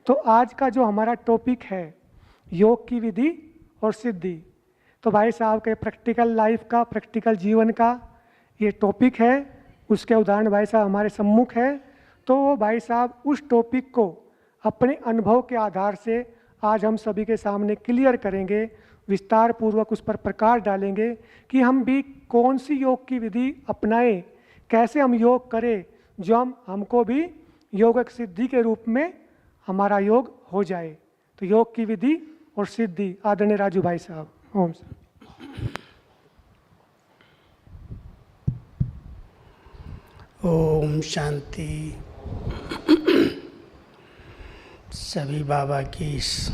तो आज का जो हमारा टॉपिक है योग की विधि और सिद्धि, तो भाई साहब के प्रैक्टिकल लाइफ का, प्रैक्टिकल जीवन का ये टॉपिक है। उसके उदाहरण भाई साहब हमारे सम्मुख है। तो वो भाई साहब उस टॉपिक को अपने अनुभव के आधार से आज हम सभी के सामने क्लियर करेंगे, विस्तार पूर्वक उस पर प्रकाश डालेंगे कि हम भी कौन सी योग की विधि अपनाएं, कैसे हम योग करें जो हमको भी योगक सिद्धि के रूप में हमारा योग हो जाए। तो योग की विधि और सिद्धि, आदरणीय राजू भाई साहब। ओम सर। ओम शांति। सभी बाबा की इस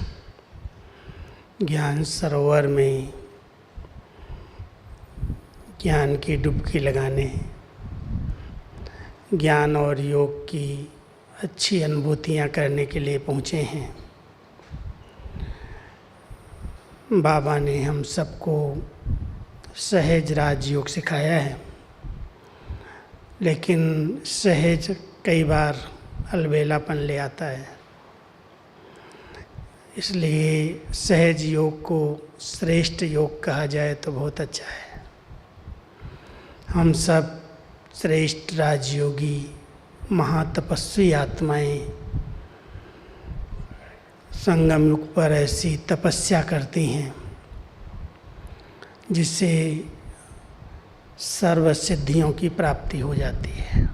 ज्ञान सरोवर में ज्ञान की डुबकी लगाने, ज्ञान और योग की अच्छी अनुभूतियाँ करने के लिए पहुँचे हैं। बाबा ने हम सबको सहज राजयोग सिखाया है, लेकिन सहज कई बार अलबेलापन ले आता है। इसलिए सहज योग को श्रेष्ठ योग कहा जाए तो बहुत अच्छा है। हम सब श्रेष्ठ राजयोगी महातपस्वी आत्माएं संगम युग पर ऐसी तपस्या करती हैं जिससे सर्व सिद्धियों की प्राप्ति हो जाती है।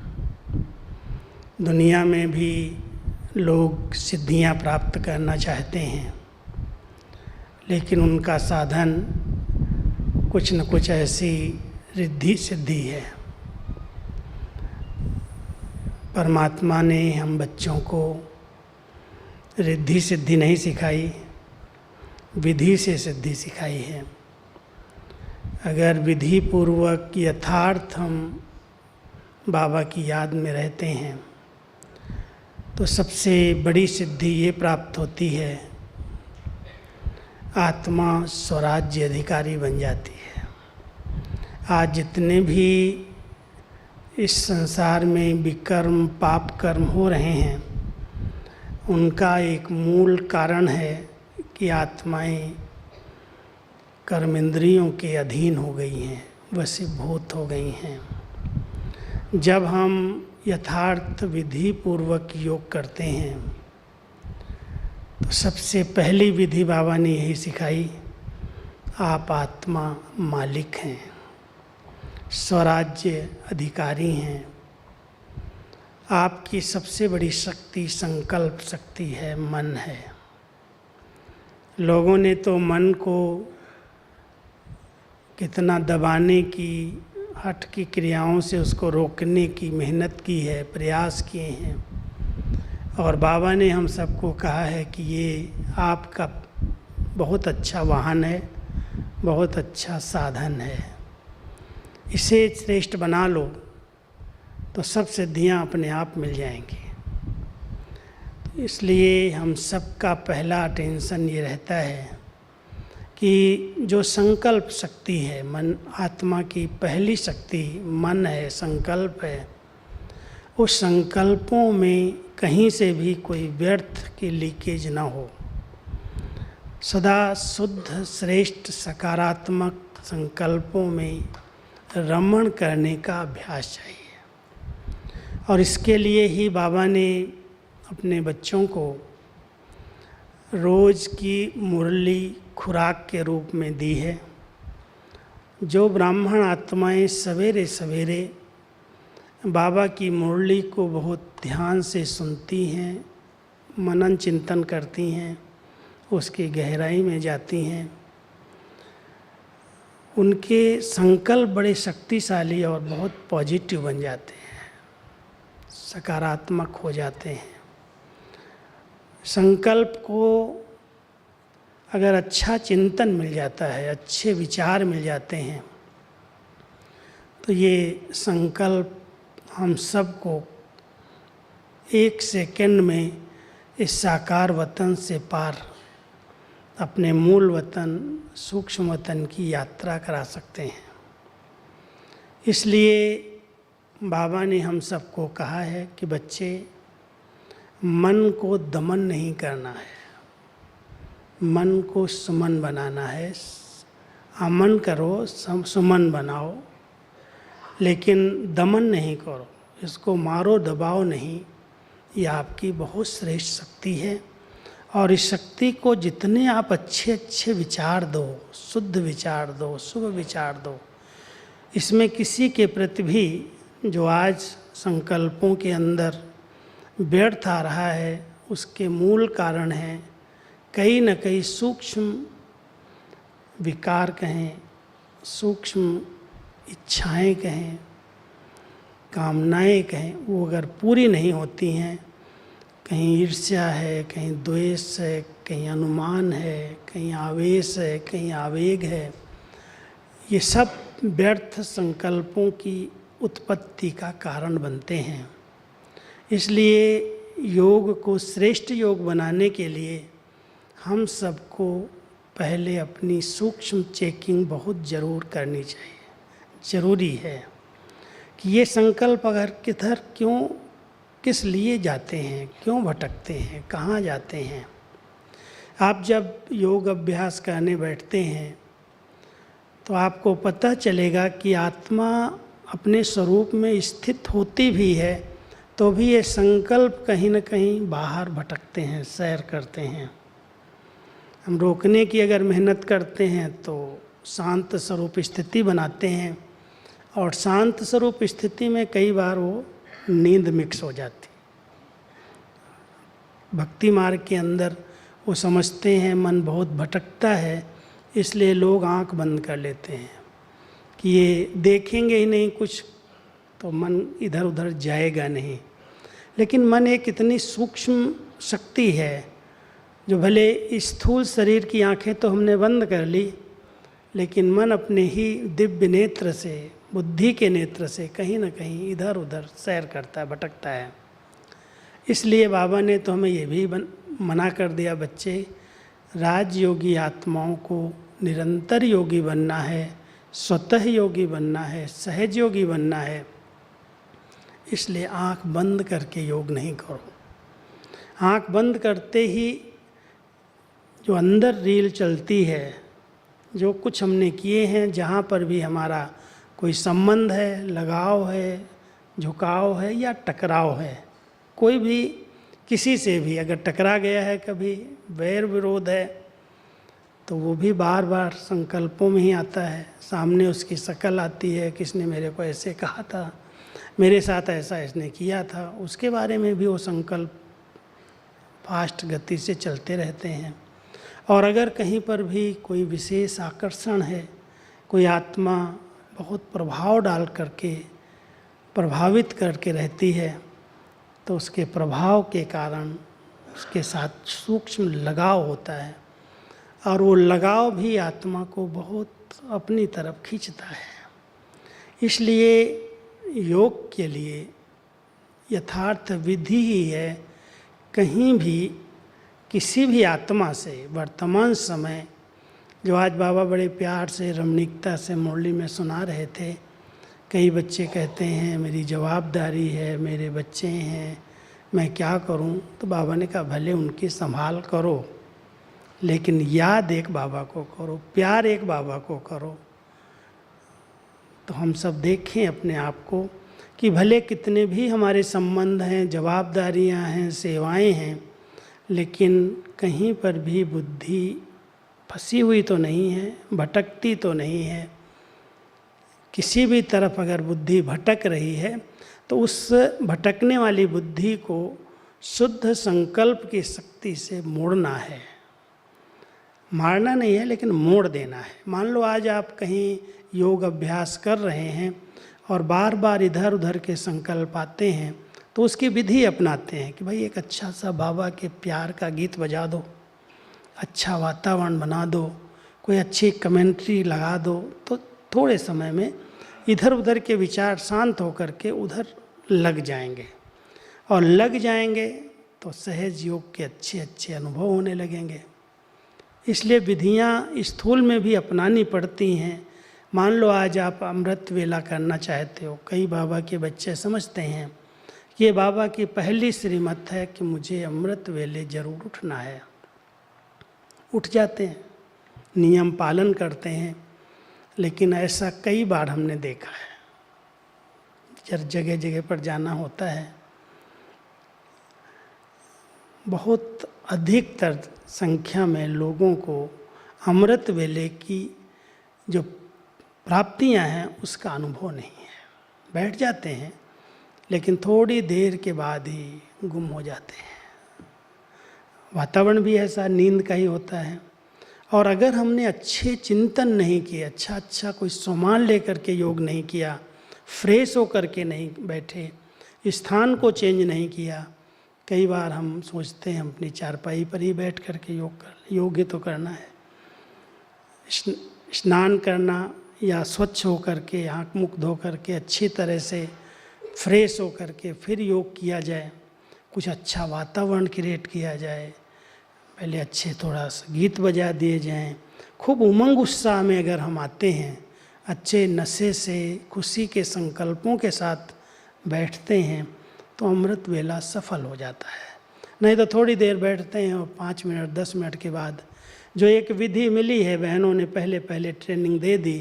दुनिया में भी लोग सिद्धियां प्राप्त करना चाहते हैं, लेकिन उनका साधन कुछ न कुछ ऐसी रिद्धि सिद्धि है। परमात्मा ने हम बच्चों को रिद्धि सिद्धि नहीं सिखाई, विधि से सिद्धि सिखाई है। अगर विधि पूर्वक यथार्थ हम बाबा की याद में रहते हैं तो सबसे बड़ी सिद्धि ये प्राप्त होती है, आत्मा स्वराज्य अधिकारी बन जाती है। आज जितने भी इस संसार में विकर्म पाप कर्म हो रहे हैं, उनका एक मूल कारण है कि आत्माएं कर्मेंद्रियों के अधीन हो गई हैं, वशीभूत हो गई हैं। जब हम यथार्थ विधि पूर्वक योग करते हैं तो सबसे पहली विधि बाबा ने यही सिखाई, आप आत्मा मालिक हैं, स्वराज्य अधिकारी हैं। आपकी सबसे बड़ी शक्ति संकल्प शक्ति है, मन है। लोगों ने तो मन को कितना दबाने की, हठ की क्रियाओं से उसको रोकने की मेहनत की है, प्रयास किए हैं। और बाबा ने हम सबको कहा है कि ये आपका बहुत अच्छा वाहन है, बहुत अच्छा साधन है, इसे श्रेष्ठ बना लो तो सब सिद्धियां अपने आप मिल जाएंगी। इसलिए हम सबका पहला टेंशन ये रहता है कि जो संकल्प शक्ति है, मन, आत्मा की पहली शक्ति मन है, संकल्प है। उस संकल्पों में कहीं से भी कोई व्यर्थ की लीकेज ना हो। सदा शुद्ध श्रेष्ठ सकारात्मक संकल्पों में रमण करने का अभ्यास चाहिए। और इसके लिए ही बाबा ने अपने बच्चों को रोज़ की मुरली खुराक के रूप में दी है। जो ब्राह्मण आत्माएं सवेरे सवेरे बाबा की मुरली को बहुत ध्यान से सुनती हैं, मनन चिंतन करती हैं, उसकी गहराई में जाती हैं, उनके संकल्प बड़े शक्तिशाली और बहुत पॉजिटिव बन जाते हैं, सकारात्मक हो जाते हैं। संकल्प को अगर अच्छा चिंतन मिल जाता है, अच्छे विचार मिल जाते हैं, तो ये संकल्प हम सबको एक सेकंड में इस साकार वतन से पार अपने मूल वतन सूक्ष्म वतन की यात्रा करा सकते हैं। इसलिए बाबा ने हम सबको कहा है कि बच्चे, मन को दमन नहीं करना है, मन को सुमन बनाना है। अमन करो, सुमन बनाओ, लेकिन दमन नहीं करो, इसको मारो दबाओ नहीं। ये आपकी बहुत श्रेष्ठ शक्ति है। और इस शक्ति को जितने आप अच्छे अच्छे विचार दो, शुद्ध विचार दो, शुभ विचार दो, इसमें किसी के प्रति भी जो आज संकल्पों के अंदर व्यर्थ आ रहा है, उसके मूल कारण हैं कहीं न कहीं सूक्ष्म विकार कहें, सूक्ष्म इच्छाएं कहें, कामनाएं कहें, वो अगर पूरी नहीं होती हैं, कहीं ईर्ष्या है, कहीं द्वेष है, कहीं अनुमान है, कहीं आवेश है, कहीं आवेग है, ये सब व्यर्थ संकल्पों की उत्पत्ति का कारण बनते हैं। इसलिए योग को श्रेष्ठ योग बनाने के लिए हम सबको पहले अपनी सूक्ष्म चेकिंग बहुत ज़रूर करनी चाहिए। ज़रूरी है कि ये संकल्प अगर किधर क्यों, किस लिए जाते हैं, क्यों भटकते हैं, कहाँ जाते हैं। आप जब योग अभ्यास करने बैठते हैं तो आपको पता चलेगा कि आत्मा अपने स्वरूप में स्थित होती भी है तो भी ये संकल्प कहीं न कहीं बाहर भटकते हैं, सैर करते हैं। हम रोकने की अगर मेहनत करते हैं तो शांत स्वरूप स्थिति बनाते हैं, और शांत स्वरूप स्थिति में कई बार वो नींद मिक्स हो जाती। भक्ति मार्ग के अंदर वो समझते हैं मन बहुत भटकता है, इसलिए लोग आंख बंद कर लेते हैं कि ये देखेंगे ही नहीं कुछ तो मन इधर उधर जाएगा नहीं। लेकिन मन एक इतनी सूक्ष्म शक्ति है जो भले स्थूल शरीर की आंखें तो हमने बंद कर ली, लेकिन मन अपने ही दिव्य नेत्र से, बुद्धि के नेत्र से कहीं ना कहीं इधर उधर सैर करता है, भटकता है। इसलिए बाबा ने तो हमें ये भी मना कर दिया, बच्चे राजयोगी आत्माओं को निरंतर योगी बनना है, स्वतः योगी बनना है, सहज योगी बनना है। इसलिए आँख बंद करके योग नहीं करो। आँख बंद करते ही जो अंदर रील चलती है, जो कुछ हमने किए हैं, जहाँ पर भी हमारा कोई संबंध है, लगाव है, झुकाव है या टकराव है, कोई भी किसी से भी अगर टकरा गया है, कभी वैर विरोध है, तो वो भी बार बार संकल्पों में ही आता है। सामने उसकी शक्ल आती है, किसने मेरे को ऐसे कहा था, मेरे साथ ऐसा इसने किया था, उसके बारे में भी वो संकल्प फास्ट गति से चलते रहते हैं। और अगर कहीं पर भी कोई विशेष आकर्षण है, कोई आत्मा बहुत प्रभाव डाल करके प्रभावित करके रहती है, तो उसके प्रभाव के कारण उसके साथ सूक्ष्म लगाव होता है, और वो लगाव भी आत्मा को बहुत अपनी तरफ खींचता है। इसलिए योग के लिए यथार्थ विधि ही है, कहीं भी किसी भी आत्मा से वर्तमान समय, जो आज बाबा बड़े प्यार से रमणीकता से मुरली में सुना रहे थे, कई बच्चे कहते हैं मेरी जवाबदारी है, मेरे बच्चे हैं, मैं क्या करूं। तो बाबा ने कहा भले उनकी संभाल करो, लेकिन याद एक बाबा को करो, प्यार एक बाबा को करो। तो हम सब देखें अपने आप को कि भले कितने भी हमारे संबंध हैं, जवाबदारियां हैं, सेवाएं हैं, लेकिन कहीं पर भी बुद्धि फंसी हुई तो नहीं है, भटकती तो नहीं है। किसी भी तरफ अगर बुद्धि भटक रही है तो उस भटकने वाली बुद्धि को शुद्ध संकल्प की शक्ति से मोड़ना है। मारना नहीं है, लेकिन मोड़ देना है। मान लो आज आप कहीं योग अभ्यास कर रहे हैं और बार बार इधर उधर के संकल्प आते हैं, तो उसकी विधि अपनाते हैं कि भाई एक अच्छा सा बाबा के प्यार का गीत बजा दो, अच्छा वातावरण बना दो, कोई अच्छी कमेंट्री लगा दो, तो थोड़े समय में इधर उधर के विचार शांत होकर के उधर लग जाएंगे, और लग जाएंगे तो सहज योग के अच्छे अच्छे अनुभव होने लगेंगे। इसलिए विधियाँ स्थूल में भी अपनानी पड़ती हैं। मान लो आज आप अमृत वेला करना चाहते हो, कई बाबा के बच्चे समझते हैं ये बाबा की पहली श्रीमत है कि मुझे अमृत वेले जरूर उठना है। उठ जाते हैं, नियम पालन करते हैं, लेकिन ऐसा कई बार हमने देखा है, जब जगह जगह पर जाना होता है, बहुत अधिकतर संख्या में लोगों को अमृत वेले की जो प्राप्तियां हैं उसका अनुभव नहीं है। बैठ जाते हैं लेकिन थोड़ी देर के बाद ही गुम हो जाते हैं। वातावरण भी ऐसा नींद का ही होता है। और अगर हमने अच्छे चिंतन नहीं किए, अच्छा कोई सामान लेकर के योग नहीं किया, फ्रेश होकर के नहीं बैठे, स्थान को चेंज नहीं किया, कई बार हम सोचते हैं अपनी चारपाई पर ही बैठ कर के योग तो करना है। स्नान करना या स्वच्छ होकर के, आँख मुख धो करके अच्छी तरह से फ्रेश होकर के फिर योग किया जाए, कुछ अच्छा वातावरण क्रिएट किया जाए, पहले अच्छे थोड़ा सा गीत बजा दिए जाएं, खूब उमंग उत्साह में अगर हम आते हैं, अच्छे नशे से खुशी के संकल्पों के साथ बैठते हैं तो अमृत वेला सफल हो जाता है। नहीं तो थोड़ी देर बैठते हैं और 5 मिनट 10 मिनट के बाद जो एक विधि मिली है, बहनों ने पहले ट्रेनिंग दे दी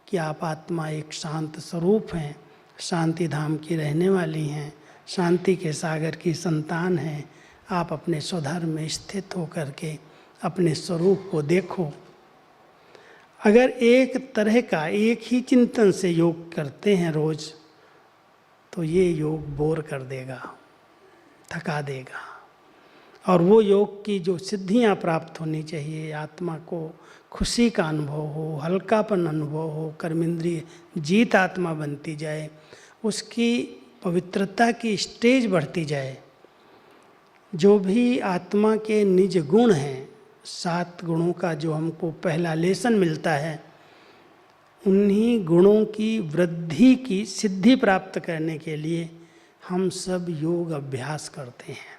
कि आप आत्मा एक शांत स्वरूप हैं, शांति धाम की रहने वाली हैं, शांति के सागर की संतान हैं, आप अपने स्वधर्म में स्थित होकर के अपने स्वरूप को देखो। अगर एक तरह का एक ही चिंतन से योग करते हैं रोज, तो ये योग बोर कर देगा, थका देगा। और वो योग की जो सिद्धियां प्राप्त होनी चाहिए, आत्मा को खुशी का अनुभव हो, हल्कापन अनुभव हो, कर्मेंद्रिय जीत आत्मा बनती जाए, उसकी पवित्रता की स्टेज बढ़ती जाए, जो भी आत्मा के निज गुण हैं, 7 गुणों का जो हमको पहला लेसन मिलता है, उन्हीं गुणों की वृद्धि की सिद्धि प्राप्त करने के लिए हम सब योग अभ्यास करते हैं।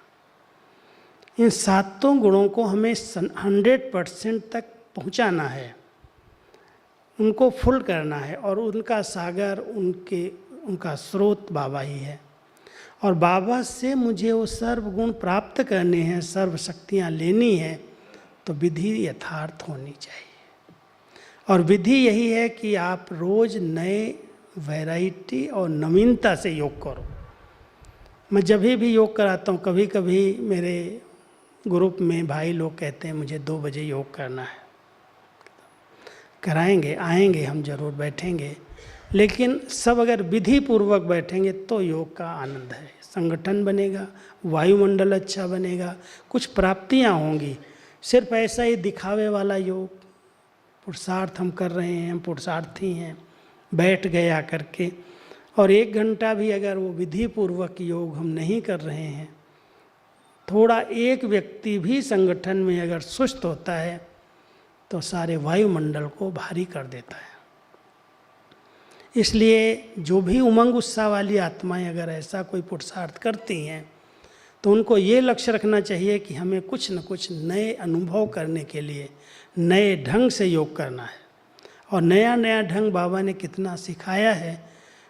इन 7 गुणों को हमें 100% तक पहुंचाना है, उनको फुल करना है, और उनका सागर, उनका स्रोत बाबा ही है। और बाबा से मुझे वो सर्व गुण प्राप्त करने हैं, सर्व शक्तियाँ लेनी है, तो विधि यथार्थ होनी चाहिए। और विधि यही है कि आप रोज नए वैरायटी और नवीनता से योग करो। मैं जब भी योग कराता हूँ, कभी कभी मेरे ग्रुप में भाई लोग कहते हैं मुझे 2 बजे योग करना है, कराएंगे, आएंगे, हम जरूर बैठेंगे, लेकिन सब अगर विधि पूर्वक बैठेंगे तो योग का आनंद है। संगठन बनेगा, वायुमंडल अच्छा बनेगा, कुछ प्राप्तियाँ होंगी। सिर्फ ऐसा ही दिखावे वाला योग, पुरुषार्थ हम कर रहे हैं, हम पुरुषार्थी हैं, बैठ गए आकर के, और 1 घंटा भी अगर वो विधि पूर्वक योग हम नहीं कर रहे हैं, थोड़ा एक व्यक्ति भी संगठन में अगर सुस्त होता है तो सारे वायुमंडल को भारी कर देता है। इसलिए जो भी उमंग उत्साह वाली आत्माएं अगर ऐसा कोई पुरुषार्थ करती हैं, तो उनको ये लक्ष्य रखना चाहिए कि हमें कुछ न कुछ नए अनुभव करने के लिए नए ढंग से योग करना है। और नया नया ढंग बाबा ने कितना सिखाया है।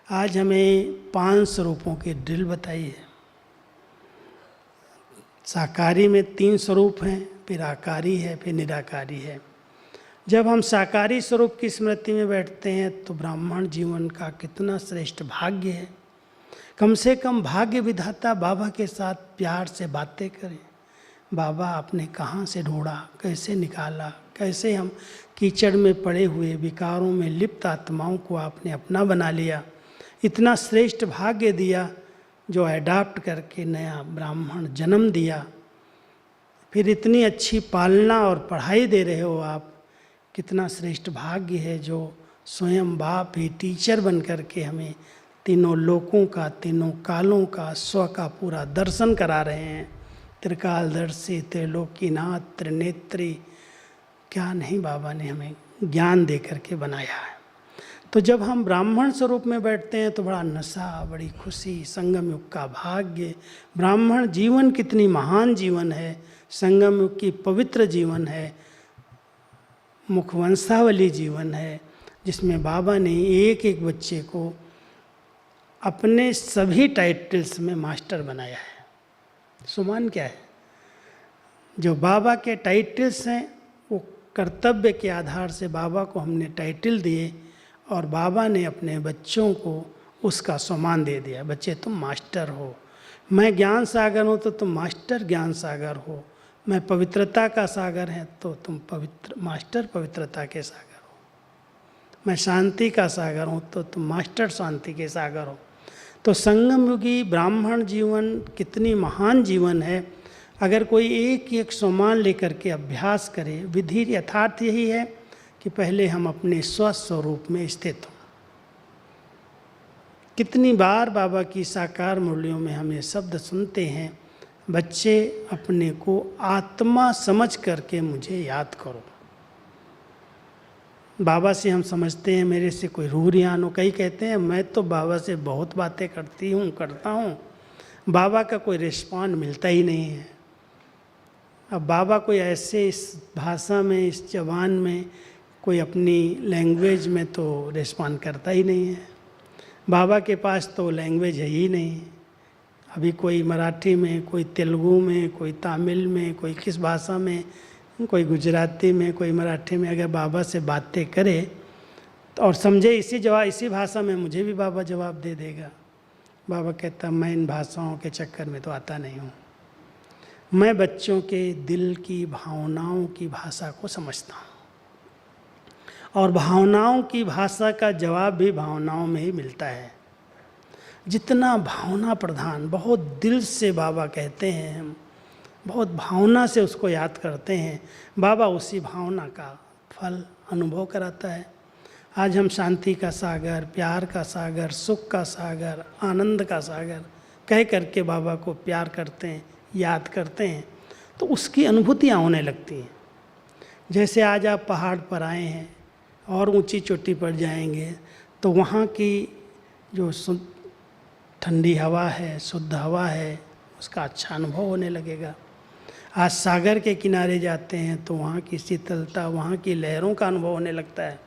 आज हमें 5 स्वरूपों की ड्रिल बताई है। साकारी में 3 स्वरूप हैं, फिर आकारी है, फिर निराकारी है। जब हम साकारी स्वरूप की स्मृति में बैठते हैं तो ब्राह्मण जीवन का कितना श्रेष्ठ भाग्य है। कम से कम भाग्य विधाता बाबा के साथ प्यार से बातें करें। बाबा आपने कहाँ से ढूंढा, कैसे निकाला, कैसे हम कीचड़ में पड़े हुए विकारों में लिप्त आत्माओं को आपने अपना बना लिया। इतना श्रेष्ठ भाग्य दिया जो अडॉप्ट करके नया ब्राह्मण जन्म दिया। फिर इतनी अच्छी पालना और पढ़ाई दे रहे हो आप। कितना श्रेष्ठ भाग्य है जो स्वयं बाप ही टीचर बन करके हमें तीनों लोकों का, तीनों कालों का, स्व का पूरा दर्शन करा रहे हैं। त्रिकालदर्शी, त्रिलोकीनाथ, त्रिनेत्री, क्या नहीं बाबा ने हमें ज्ञान दे करके बनाया है। तो जब हम ब्राह्मण स्वरूप में बैठते हैं तो बड़ा नशा, बड़ी खुशी, संगम युग का भाग्य। ब्राह्मण जीवन कितनी महान जीवन है, संगम युग की पवित्र जीवन है, मुखवंशावली जीवन है, जिसमें बाबा ने एक एक बच्चे को अपने सभी टाइटल्स में मास्टर बनाया है। सुमान क्या है? जो बाबा के टाइटल्स हैं वो कर्तव्य के आधार से बाबा को हमने टाइटल दिए और बाबा ने अपने बच्चों को उसका सम्मान दे दिया। बच्चे तुम मास्टर हो, मैं ज्ञान सागर हूँ तो तुम मास्टर ज्ञान सागर हो, मैं पवित्रता का सागर है तो तुम मास्टर पवित्रता के सागर हो, मैं शांति का सागर हूँ तो तुम मास्टर शांति के सागर हो। तो संगम युगी ब्राह्मण जीवन कितनी महान जीवन है। अगर कोई एक एक सम्मान लेकर के अभ्यास करे, विधि यथार्थ यही है कि पहले हम अपने स्वस्वरूप में स्थित हों। कितनी बार बाबा की साकार मुरलियों में हम ये शब्द सुनते हैं, बच्चे अपने को आत्मा समझ करके मुझे याद करो। बाबा से हम समझते हैं मेरे से कोई रूरियान हो। कई कहते हैं मैं तो बाबा से बहुत बातें करता हूँ, बाबा का कोई रिस्पॉन्ड मिलता ही नहीं है। अब बाबा कोई ऐसे इस भाषा में, इस जबान में, कोई अपनी लैंग्वेज में तो रिस्पॉन्ड करता ही नहीं है। बाबा के पास तो लैंग्वेज है ही नहीं। अभी कोई मराठी में, कोई तेलुगु में, कोई तमिल में, कोई किस भाषा में, कोई गुजराती में, कोई मराठी में अगर बाबा से बातें करे तो और समझे इसी भाषा में, मुझे भी बाबा जवाब दे देगा। बाबा कहता मैं इन भाषाओं के चक्कर में तो आता नहीं हूँ, मैं बच्चों के दिल की भावनाओं की भाषा को समझता हूँ और भावनाओं की भाषा का जवाब भी भावनाओं में ही मिलता है। जितना भावना प्रधान, बहुत दिल से बाबा कहते हैं, हम बहुत भावना से उसको याद करते हैं, बाबा उसी भावना का फल अनुभव कराता है। आज हम शांति का सागर, प्यार का सागर, सुख का सागर, आनंद का सागर कह करके बाबा को प्यार करते हैं, याद करते हैं, तो उसकी अनुभूतियाँ होने लगती हैं। जैसे आज आप पहाड़ पर आए हैं और ऊंची चोटी पर जाएंगे तो वहाँ की जो ठंडी हवा है, शुद्ध हवा है, उसका अच्छा अनुभव होने लगेगा। आज सागर के किनारे जाते हैं तो वहाँ की शीतलता, वहाँ की लहरों का अनुभव होने लगता है।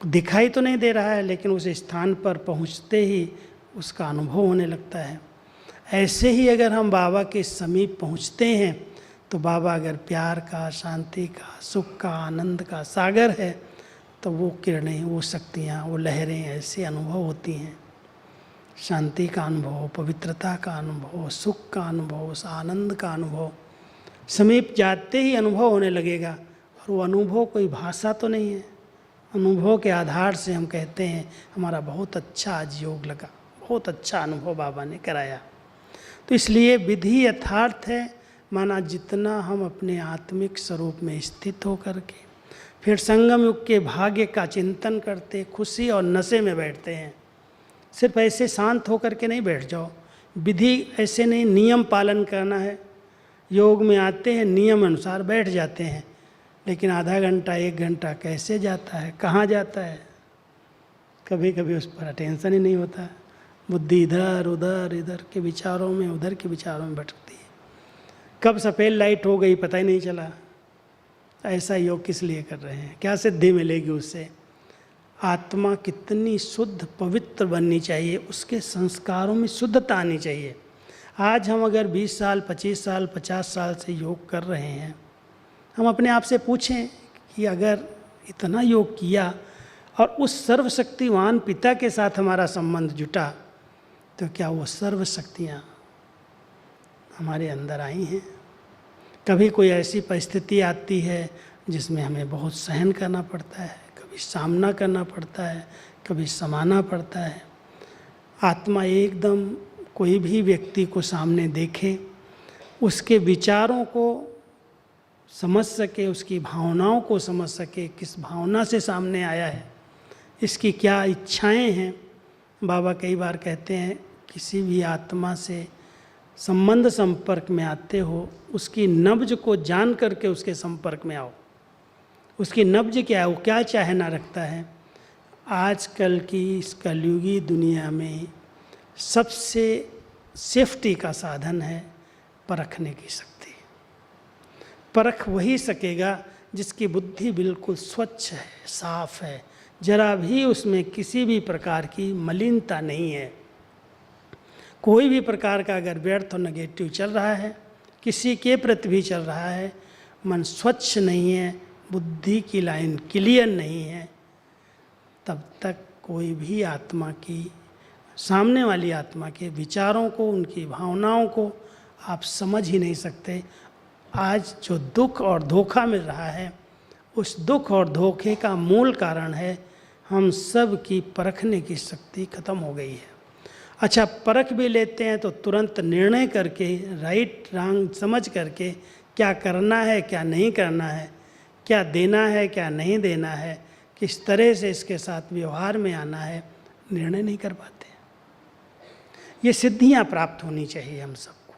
दिखाई तो नहीं दे रहा है लेकिन उस स्थान पर पहुँचते ही उसका अनुभव होने लगता है। ऐसे ही अगर हम बाबा के समीप पहुँचते हैं तो बाबा अगर प्यार का, शांति का, सुख का, आनंद का सागर है तो वो किरणें, वो शक्तियाँ, वो लहरें ऐसे अनुभव होती हैं। शांति का अनुभव, पवित्रता का अनुभव, सुख का अनुभव, उस आनंद का अनुभव समीप जाते ही अनुभव होने लगेगा। और वो अनुभव कोई भाषा तो नहीं है, अनुभव के आधार से हम कहते हैं हमारा बहुत अच्छा आज योग लगा, बहुत अच्छा अनुभव बाबा ने कराया। तो इसलिए विधि यथार्थ है, माना जितना हम अपने आत्मिक स्वरूप में स्थित होकर के फिर संगम युग के भाग्य का चिंतन करते, खुशी और नशे में बैठते हैं। सिर्फ ऐसे शांत होकर के नहीं बैठ जाओ, विधि ऐसे नहीं, नियम पालन करना है। योग में आते हैं, नियम अनुसार बैठ जाते हैं, लेकिन आधा घंटा, 1 घंटा कैसे जाता है, कहाँ जाता है, कभी कभी उस पर अटेंशन ही नहीं होता। बुद्धि इधर उधर, इधर के विचारों में, उधर के विचारों में भटकती है। कब सफ़ेद लाइट हो गई पता ही नहीं चला। ऐसा योग किस लिए कर रहे हैं, क्या सिद्धि मिलेगी उससे? आत्मा कितनी शुद्ध पवित्र बननी चाहिए, उसके संस्कारों में शुद्धता आनी चाहिए। आज हम अगर 20 साल, 25 साल, 50 साल से योग कर रहे हैं, हम अपने आप से पूछें कि अगर इतना योग किया और उस सर्वशक्तिवान पिता के साथ हमारा संबंध जुटा तो क्या वो सर्व शक्तियाँ हमारे अंदर आई हैं? कभी कोई ऐसी परिस्थिति आती है जिसमें हमें बहुत सहन करना पड़ता है, कभी सामना करना पड़ता है, कभी समाना पड़ता है। आत्मा एकदम कोई भी व्यक्ति को सामने देखे, उसके विचारों को समझ सके, उसकी भावनाओं को समझ सके, किस भावना से सामने आया है, इसकी क्या इच्छाएं हैं। बाबा कई बार कहते हैं किसी भी आत्मा से संबंध संपर्क में आते हो, उसकी नब्ज को जान करके उसके संपर्क में आओ। उसकी नब्ज क्या है, वो क्या चाहना रखता है। आजकल की इस कलयुगी दुनिया में सबसे सेफ्टी का साधन है परखने की शक्ति। परख वही सकेगा जिसकी बुद्धि बिल्कुल स्वच्छ है, साफ है, जरा भी उसमें किसी भी प्रकार की मलिनता नहीं है। कोई भी प्रकार का अगर व्यर्थ और नेगेटिव चल रहा है, किसी के प्रति भी चल रहा है, मन स्वच्छ नहीं है, बुद्धि की लाइन क्लियर नहीं है, तब तक कोई भी आत्मा की, सामने वाली आत्मा के विचारों को, उनकी भावनाओं को आप समझ ही नहीं सकते। आज जो दुख और धोखा मिल रहा है, उस दुख और धोखे का मूल कारण है हम सब की परखने की शक्ति खत्म हो गई है। अच्छा, परख भी लेते हैं तो तुरंत निर्णय करके, राइट रॉन्ग समझ करके क्या करना है क्या नहीं करना है, क्या देना है क्या नहीं देना है, किस तरह से इसके साथ व्यवहार में आना है, निर्णय नहीं कर पाते। ये सिद्धियां प्राप्त होनी चाहिए हम सबको।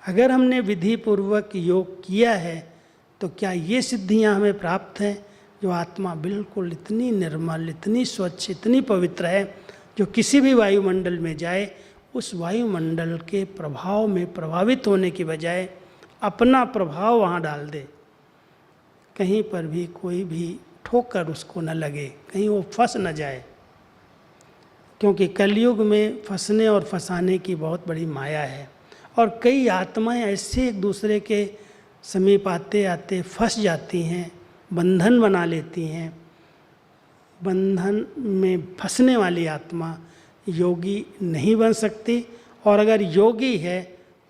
अगर हमने विधि पूर्वक योग किया है तो क्या ये सिद्धियां हमें प्राप्त हैं? जो आत्मा बिल्कुल इतनी निर्मल, इतनी स्वच्छ, इतनी पवित्र है, जो किसी भी वायुमंडल में जाए उस वायुमंडल के प्रभाव में प्रभावित होने की बजाय अपना प्रभाव वहाँ डाल दे, कहीं पर भी कोई भी ठोकर उसको न लगे, कहीं वो फंस न जाए। क्योंकि कलयुग में फंसने और फंसाने की बहुत बड़ी माया है, और कई आत्माएं ऐसे एक दूसरे के समीप आते आते फंस जाती हैं, बंधन बना लेती हैं। बंधन में फंसने वाली आत्मा योगी नहीं बन सकती, और अगर योगी है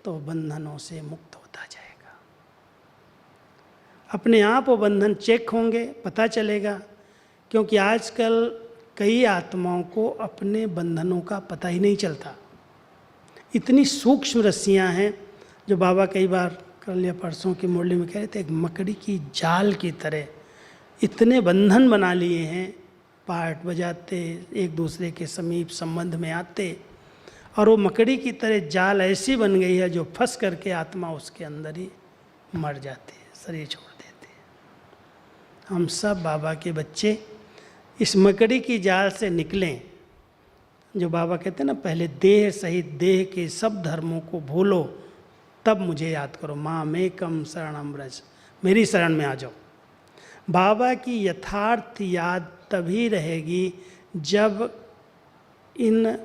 तो बंधनों से मुक्त होता जाएगा। अपने आप वो बंधन चेक होंगे, पता चलेगा। क्योंकि आजकल कई आत्माओं को अपने बंधनों का पता ही नहीं चलता। इतनी सूक्ष्म रस्सियां हैं, जो बाबा कई बार कल या परसों की मुरली में कह रहे थे, एक मकड़ी की जाल की तरह इतने बंधन बना लिए हैं। पाठ बजाते, एक दूसरे के समीप संबंध में आते, और वो मकड़ी की तरह जाल ऐसी बन गई है जो फंस करके आत्मा उसके अंदर ही मर जाती है, शरीर छोड़ देती है। हम सब बाबा के बच्चे इस मकड़ी की जाल से निकलें। जो बाबा कहते हैं ना, पहले देह सहित देह के सब धर्मों को भूलो, तब मुझे याद करो। मामेकम शरणम व्रज, मेरी शरण में आ जाओ। बाबा की यथार्थ याद तभी रहेगी जब इन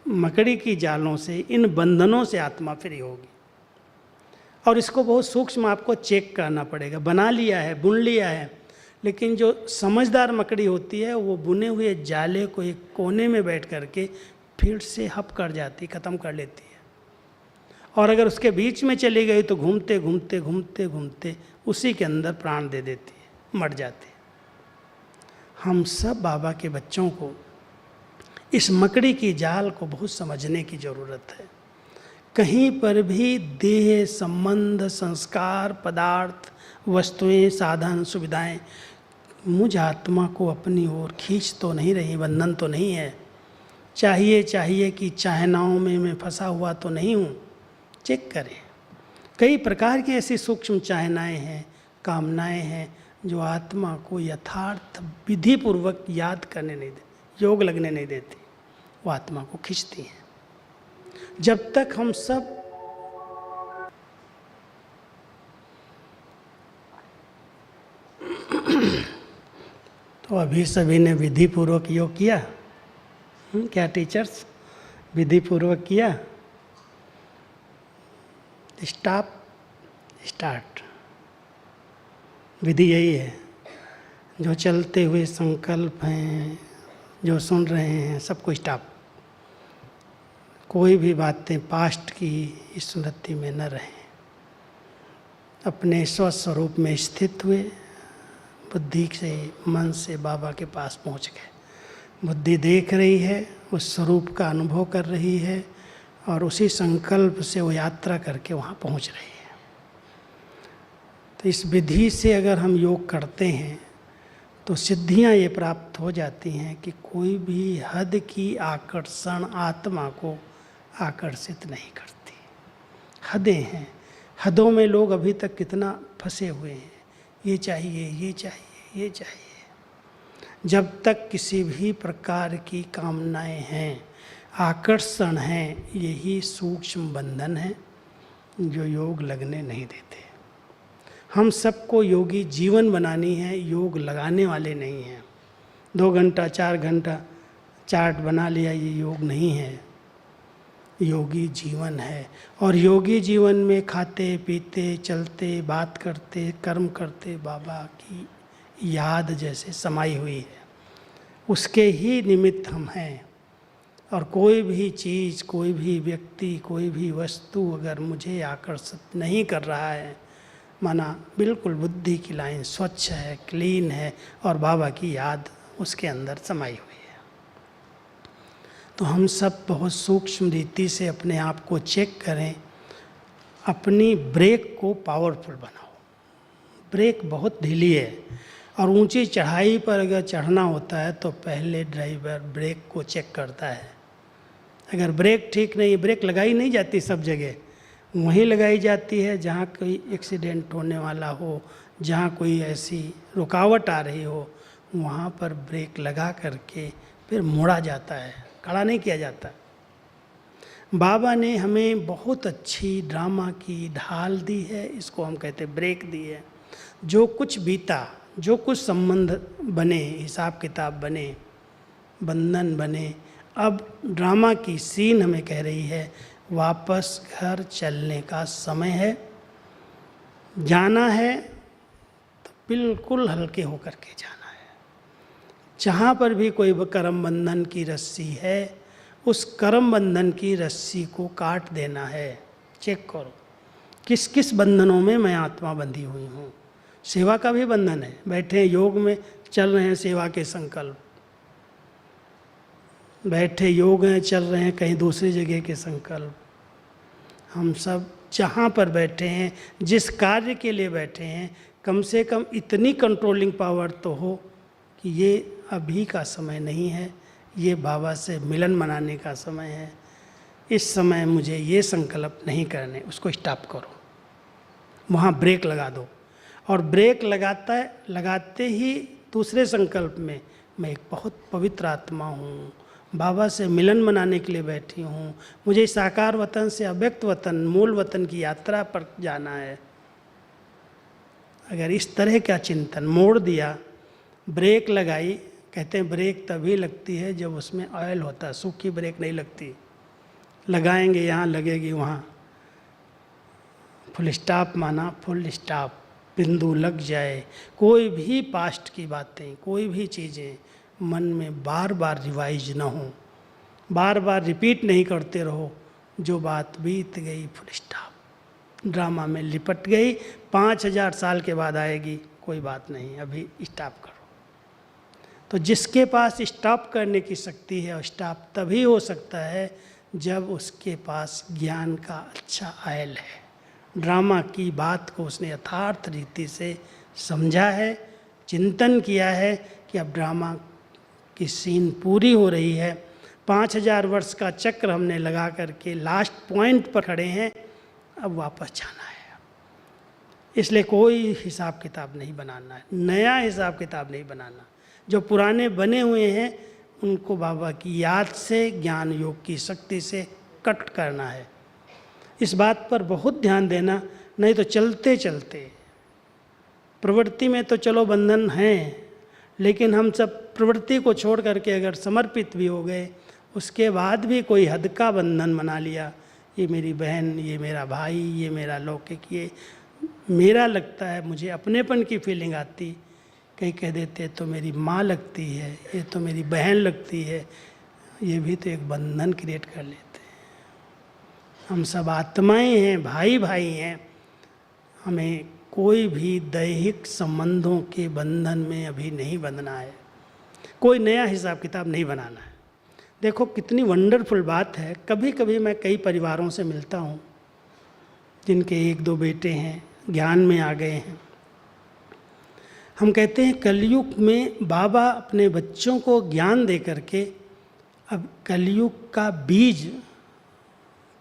मकड़ी की जालों से, इन बंधनों से आत्मा फ्री होगी। और इसको बहुत सूक्ष्म आपको चेक करना पड़ेगा। बना लिया है, बुन लिया है, लेकिन जो समझदार मकड़ी होती है वो बुने हुए जाले को एक कोने में बैठ करके फिर से हप कर जाती, ख़त्म कर लेती है। और अगर उसके बीच में चली गई तो घूमते घूमते घूमते घूमते उसी के अंदर प्राण दे देती है, मर जाती है। हम सब बाबा के बच्चों को इस मकड़ी की जाल को बहुत समझने की ज़रूरत है। कहीं पर भी देह, संबंध, संस्कार, पदार्थ, वस्तुएं, साधन, सुविधाएं मुझ आत्मा को अपनी ओर खींच तो नहीं रही, बंधन तो नहीं है। चाहिए कि चाहनाओं में मैं फंसा हुआ तो नहीं हूँ। चेक करें। कई प्रकार की ऐसी सूक्ष्म चाहनाएं हैं, कामनाएं हैं, जो आत्मा को यथार्थ विधि पूर्वक याद करने नहीं देती, योग लगने नहीं देती, वो आत्मा को खींचती हैं। जब तक हम सब तो अभी सभी ने विधि पूर्वक योग किया, क्या टीचर्स? विधि पूर्वक किया? Stop, start. विधि यही है। जो चलते हुए संकल्प हैं, जो सुन रहे हैं, सबको स्टॉप। कोई भी बातें पास्ट की स्मृति में न रहें। अपने स्वस्वरूप में स्थित हुए, बुद्धि से, मन से बाबा के पास पहुंच गए। बुद्धि देख रही है, उस स्वरूप का अनुभव कर रही है, और उसी संकल्प से वो यात्रा करके वहाँ पहुँच रही है। तो इस विधि से अगर हम योग करते हैं तो सिद्धियाँ ये प्राप्त हो जाती हैं कि कोई भी हद की आकर्षण आत्मा को आकर्षित नहीं करती। हदें हैं, हदों में लोग अभी तक कितना फंसे हुए हैं। ये चाहिए, ये चाहिए, ये चाहिए। जब तक किसी भी प्रकार की कामनाएं हैं, आकर्षण हैं, यही सूक्ष्म बंधन है जो योग लगने नहीं देते। हम सबको योगी जीवन बनानी है, योग लगाने वाले नहीं हैं। 2 घंटा 4 घंटा चार्ट बना लिया, ये योग नहीं है। योगी जीवन है, और योगी जीवन में खाते पीते चलते बात करते कर्म करते बाबा की याद जैसे समाई हुई है, उसके ही निमित्त हम हैं। और कोई भी चीज़, कोई भी व्यक्ति, कोई भी वस्तु अगर मुझे आकर्षित नहीं कर रहा है, माना बिल्कुल बुद्धि की लाइन स्वच्छ है, क्लीन है, और बाबा की याद उसके अंदर समाई हुई है, तो हम सब बहुत सूक्ष्म रीति से अपने आप को चेक करें, अपनी ब्रेक को पावरफुल बनाओ। ब्रेक बहुत ढीली है, और ऊंची चढ़ाई पर अगर चढ़ना होता है तो पहले ड्राइवर ब्रेक को चेक करता है। अगर ब्रेक ठीक नहीं, ब्रेक लगाई नहीं जाती सब जगह, वहीं लगाई जाती है जहाँ कोई एक्सीडेंट होने वाला हो, जहाँ कोई ऐसी रुकावट आ रही हो, वहाँ पर ब्रेक लगा करके फिर मोड़ा जाता है, खड़ा नहीं किया जाता। बाबा ने हमें बहुत अच्छी ड्रामा की ढाल दी है, इसको हम कहते ब्रेक दी है। जो कुछ बीता, जो कुछ संबंध बने, हिसाब किताब बने, बंधन बने, अब ड्रामा की सीन हमें कह रही है वापस घर चलने का समय है। जाना है तो बिल्कुल हल्के होकर के जाना है। जहाँ पर भी कोई कर्म बंधन की रस्सी है, उस कर्म बंधन की रस्सी को काट देना है। चेक करो किस किस बंधनों में मैं आत्मा बंधी हुई हूँ। सेवा का भी बंधन है, बैठे योग में चल रहे हैं सेवा के संकल्प, बैठे योग हैं चल रहे हैं कहीं दूसरी जगह के संकल्प। हम सब जहाँ पर बैठे हैं, जिस कार्य के लिए बैठे हैं, कम से कम इतनी कंट्रोलिंग पावर तो हो कि ये अभी का समय नहीं है, ये बाबा से मिलन मनाने का समय है। इस समय मुझे ये संकल्प नहीं करने, उसको स्टॉप करो, वहाँ ब्रेक लगा दो। और ब्रेक लगाते ही दूसरे संकल्प में मैं एक बहुत पवित्र आत्मा हूँ, बाबा से मिलन मनाने के लिए बैठी हूँ, मुझे साकार वतन से अव्यक्त वतन, मूल वतन की यात्रा पर जाना है। अगर इस तरह का चिंतन मोड़ दिया, ब्रेक लगाई, कहते हैं ब्रेक तभी लगती है जब उसमें ऑयल होता है, सूखी ब्रेक नहीं लगती। लगाएंगे यहाँ लगेगी वहाँ, फुल स्टॉप माना फुल स्टॉप, बिंदु लग जाए। कोई भी पास्ट की बातें, कोई भी चीज़ें मन में बार बार रिवाइज ना हो, बार बार रिपीट नहीं करते रहो। जो बात बीत गई फुल स्टॉप, ड्रामा में लिपट गई, 5000 साल के बाद आएगी, कोई बात नहीं, अभी स्टॉप करो। तो जिसके पास स्टॉप करने की शक्ति है, और स्टॉप तभी हो सकता है जब उसके पास ज्ञान का अच्छा आयल है, ड्रामा की बात को उसने यथार्थ रीति से समझा है, चिंतन किया है कि अब ड्रामा की सीन पूरी हो रही है, 5000 वर्ष का चक्र हमने लगा करके लास्ट पॉइंट पर खड़े हैं, अब वापस जाना है। इसलिए कोई हिसाब किताब नहीं बनाना है, नया हिसाब किताब नहीं बनाना। जो पुराने बने हुए हैं उनको बाबा की याद से, ज्ञान योग की शक्ति से कट करना है। इस बात पर बहुत ध्यान देना, नहीं तो चलते चलते प्रवृत्ति में तो चलो बंधन हैं, लेकिन हम सब प्रवृत्ति को छोड़ करके अगर समर्पित भी हो गए, उसके बाद भी कोई हद का बंधन बना लिया, ये मेरी बहन, ये मेरा भाई, ये मेरा लौकिक, ये मेरा लगता है, मुझे अपनेपन की फीलिंग आती। कई कह देते तो मेरी माँ लगती है, ये तो मेरी बहन लगती है, ये भी तो एक बंधन क्रिएट कर लेते हैं। हम सब आत्माएं हैं, भाई भाई हैं, हमें कोई भी दैहिक संबंधों के बंधन में अभी नहीं बंधना है, कोई नया हिसाब किताब नहीं बनाना है। देखो कितनी वंडरफुल बात है। कभी कभी मैं कई परिवारों से मिलता हूँ जिनके 1-2 बेटे हैं, ज्ञान में आ गए हैं। हम कहते हैं कलयुग में बाबा अपने बच्चों को ज्ञान दे करके अब कलयुग का बीज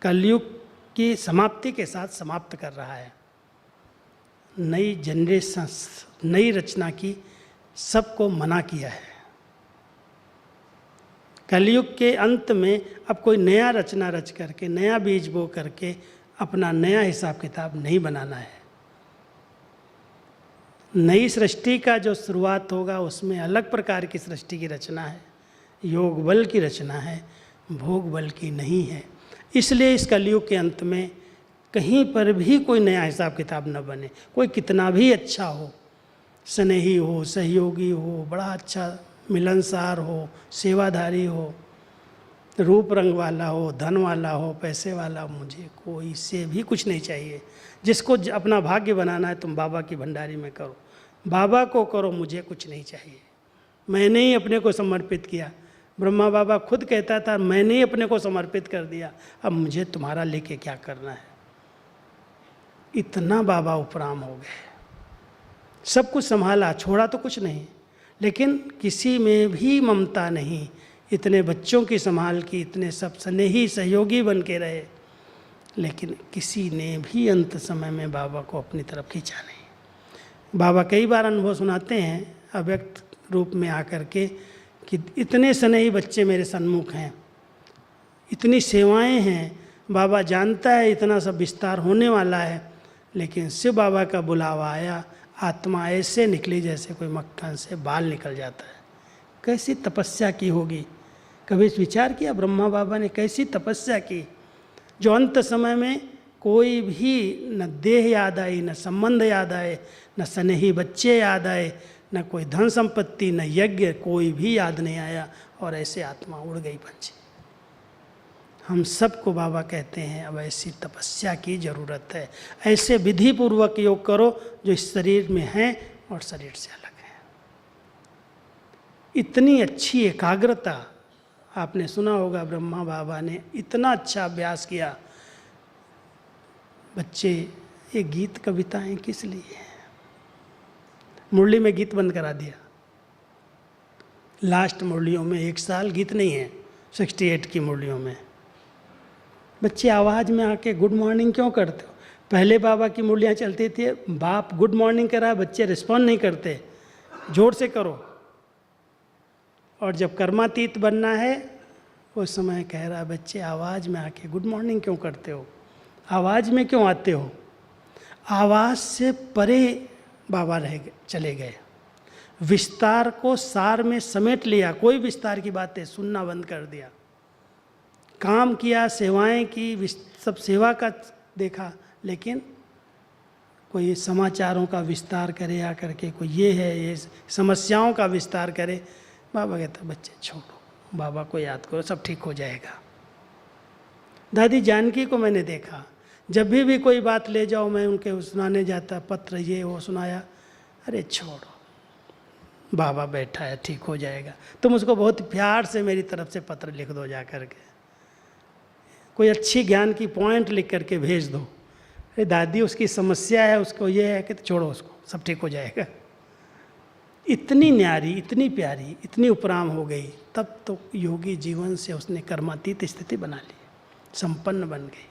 कलयुग की समाप्ति के साथ समाप्त कर रहा है। नई जनरेशन, नई रचना की सबको मना किया है। कलयुग के अंत में अब कोई नया रचना रच करके, नया बीज बो करके अपना नया हिसाब किताब नहीं बनाना है। नई सृष्टि का जो शुरुआत होगा उसमें अलग प्रकार की सृष्टि की रचना है, योग बल की रचना है, भोग बल की नहीं है। इसलिए इस कलयुग के अंत में कहीं पर भी कोई नया हिसाब किताब न बने। कोई कितना भी अच्छा हो, स्नेही हो, सहयोगी हो, बड़ा अच्छा मिलनसार हो, सेवाधारी हो, रूप रंग वाला हो, धन वाला हो, पैसे वाला हो, मुझे कोई से भी कुछ नहीं चाहिए। जिसको अपना भाग्य बनाना है तुम बाबा की भंडारी में करो, बाबा को करो, मुझे कुछ नहीं चाहिए। मैंने ही अपने को समर्पित किया। ब्रह्मा बाबा खुद कहता था मैंने ही अपने को समर्पित कर दिया, अब मुझे तुम्हारा लेके क्या करना है। इतना बाबा उपराम हो गए, सब कुछ संभाला, छोड़ा तो कुछ नहीं, लेकिन किसी में भी ममता नहीं। इतने बच्चों की संभाल की, इतने सब स्नेही सहयोगी बन के रहे, लेकिन किसी ने भी अंत समय में बाबा को अपनी तरफ खींचा नहीं। बाबा कई बार अनुभव सुनाते हैं अव्यक्त रूप में आकर के कि इतने स्नेही बच्चे मेरे सन्मुख हैं, इतनी सेवाएं हैं, बाबा जानता है इतना सब विस्तार होने वाला है, लेकिन शिव बाबा का बुलावा आया, आत्मा ऐसे निकली जैसे कोई मक्खन से बाल निकल जाता है। कैसी तपस्या की होगी, कभी विचार किया ब्रह्मा बाबा ने कैसी तपस्या की, जो अंत समय में कोई भी न देह याद आई, न संबंध याद आए, न स्नेही बच्चे याद आए, न कोई धन संपत्ति, न यज्ञ, कोई भी याद नहीं आया, और ऐसे आत्मा उड़ गई पंछी। हम सबको बाबा कहते हैं अब ऐसी तपस्या की ज़रूरत है, ऐसे विधि पूर्वक योग करो जो इस शरीर में है और शरीर से अलग है। इतनी अच्छी एकाग्रता, आपने सुना होगा ब्रह्मा बाबा ने इतना अच्छा अभ्यास किया। बच्चे ये गीत कविताएं किस लिए हैं? मुरली में गीत बंद करा दिया। लास्ट मुरलियों में 1 साल गीत नहीं है, 68 की मुरलियों में। बच्चे आवाज़ में आके गुड मॉर्निंग क्यों करते हो? पहले बाबा की मुरलियाँ चलती थी, बाप गुड मॉर्निंग करा, बच्चे रिस्पॉन्ड नहीं करते, जोर से करो। और जब कर्मातीत बनना है उस समय कह रहा बच्चे आवाज़ में आके गुड मॉर्निंग क्यों करते हो, आवाज़ में क्यों आते हो? आवाज़ से परे बाबा चले गए, विस्तार को सार में समेट लिया, कोई विस्तार की बातें सुनना बंद कर दिया। काम किया, सेवाएं की, सब सेवा का देखा, लेकिन कोई समाचारों का विस्तार करे आकर के, कोई ये है, ये समस्याओं का विस्तार करे। बाबा कहता बच्चे छोड़ो, बाबा को याद करो, सब ठीक हो जाएगा। दादी जानकी को मैंने देखा, जब भी कोई बात ले जाओ मैं उनके सुनाने जाता, पत्र ये वो सुनाया, अरे छोड़ो, बाबा बैठा है, ठीक हो जाएगा। तुम उसको बहुत प्यार से मेरी तरफ से पत्र लिख दो, जा कर के कोई अच्छी ज्ञान की पॉइंट लिख करके भेज दो। अरे दादी उसकी समस्या है, उसको ये है कि तो छोड़ो उसको, सब ठीक हो जाएगा। इतनी न्यारी, इतनी प्यारी, इतनी उपराम हो गई। तब तो योगी जीवन से उसने कर्मातीत स्थिति बना ली, संपन्न बन गई।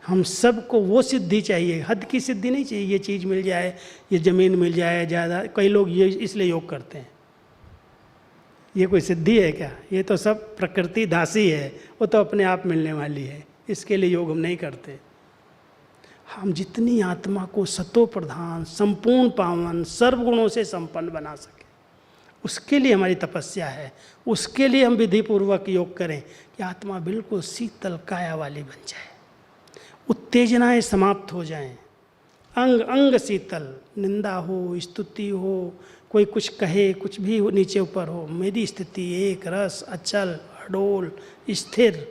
हम सबको वो सिद्धि चाहिए, हद की सिद्धि नहीं चाहिए, ये चीज़ मिल जाए, ये ज़मीन मिल जाए ज़्यादा। कई लोग ये इसलिए योग करते हैं, ये कोई सिद्धि है क्या? ये तो सब प्रकृति दासी है, वो तो अपने आप मिलने वाली है, इसके लिए योग हम नहीं करते। हम जितनी आत्मा को सतो प्रधान, संपूर्ण पावन, सर्वगुणों से संपन्न बना सके, उसके लिए हमारी तपस्या है। उसके लिए हम विधि पूर्वक योग करें कि आत्मा बिल्कुल शीतल काया वाली बन जाए, उत्तेजनाएं समाप्त हो जाएं, अंग अंग शीतल, निंदा हो, स्तुति हो, कोई कुछ कहे, कुछ भी नीचे ऊपर हो, मेरी स्थिति एक रस, अचल, अडोल, स्थिर,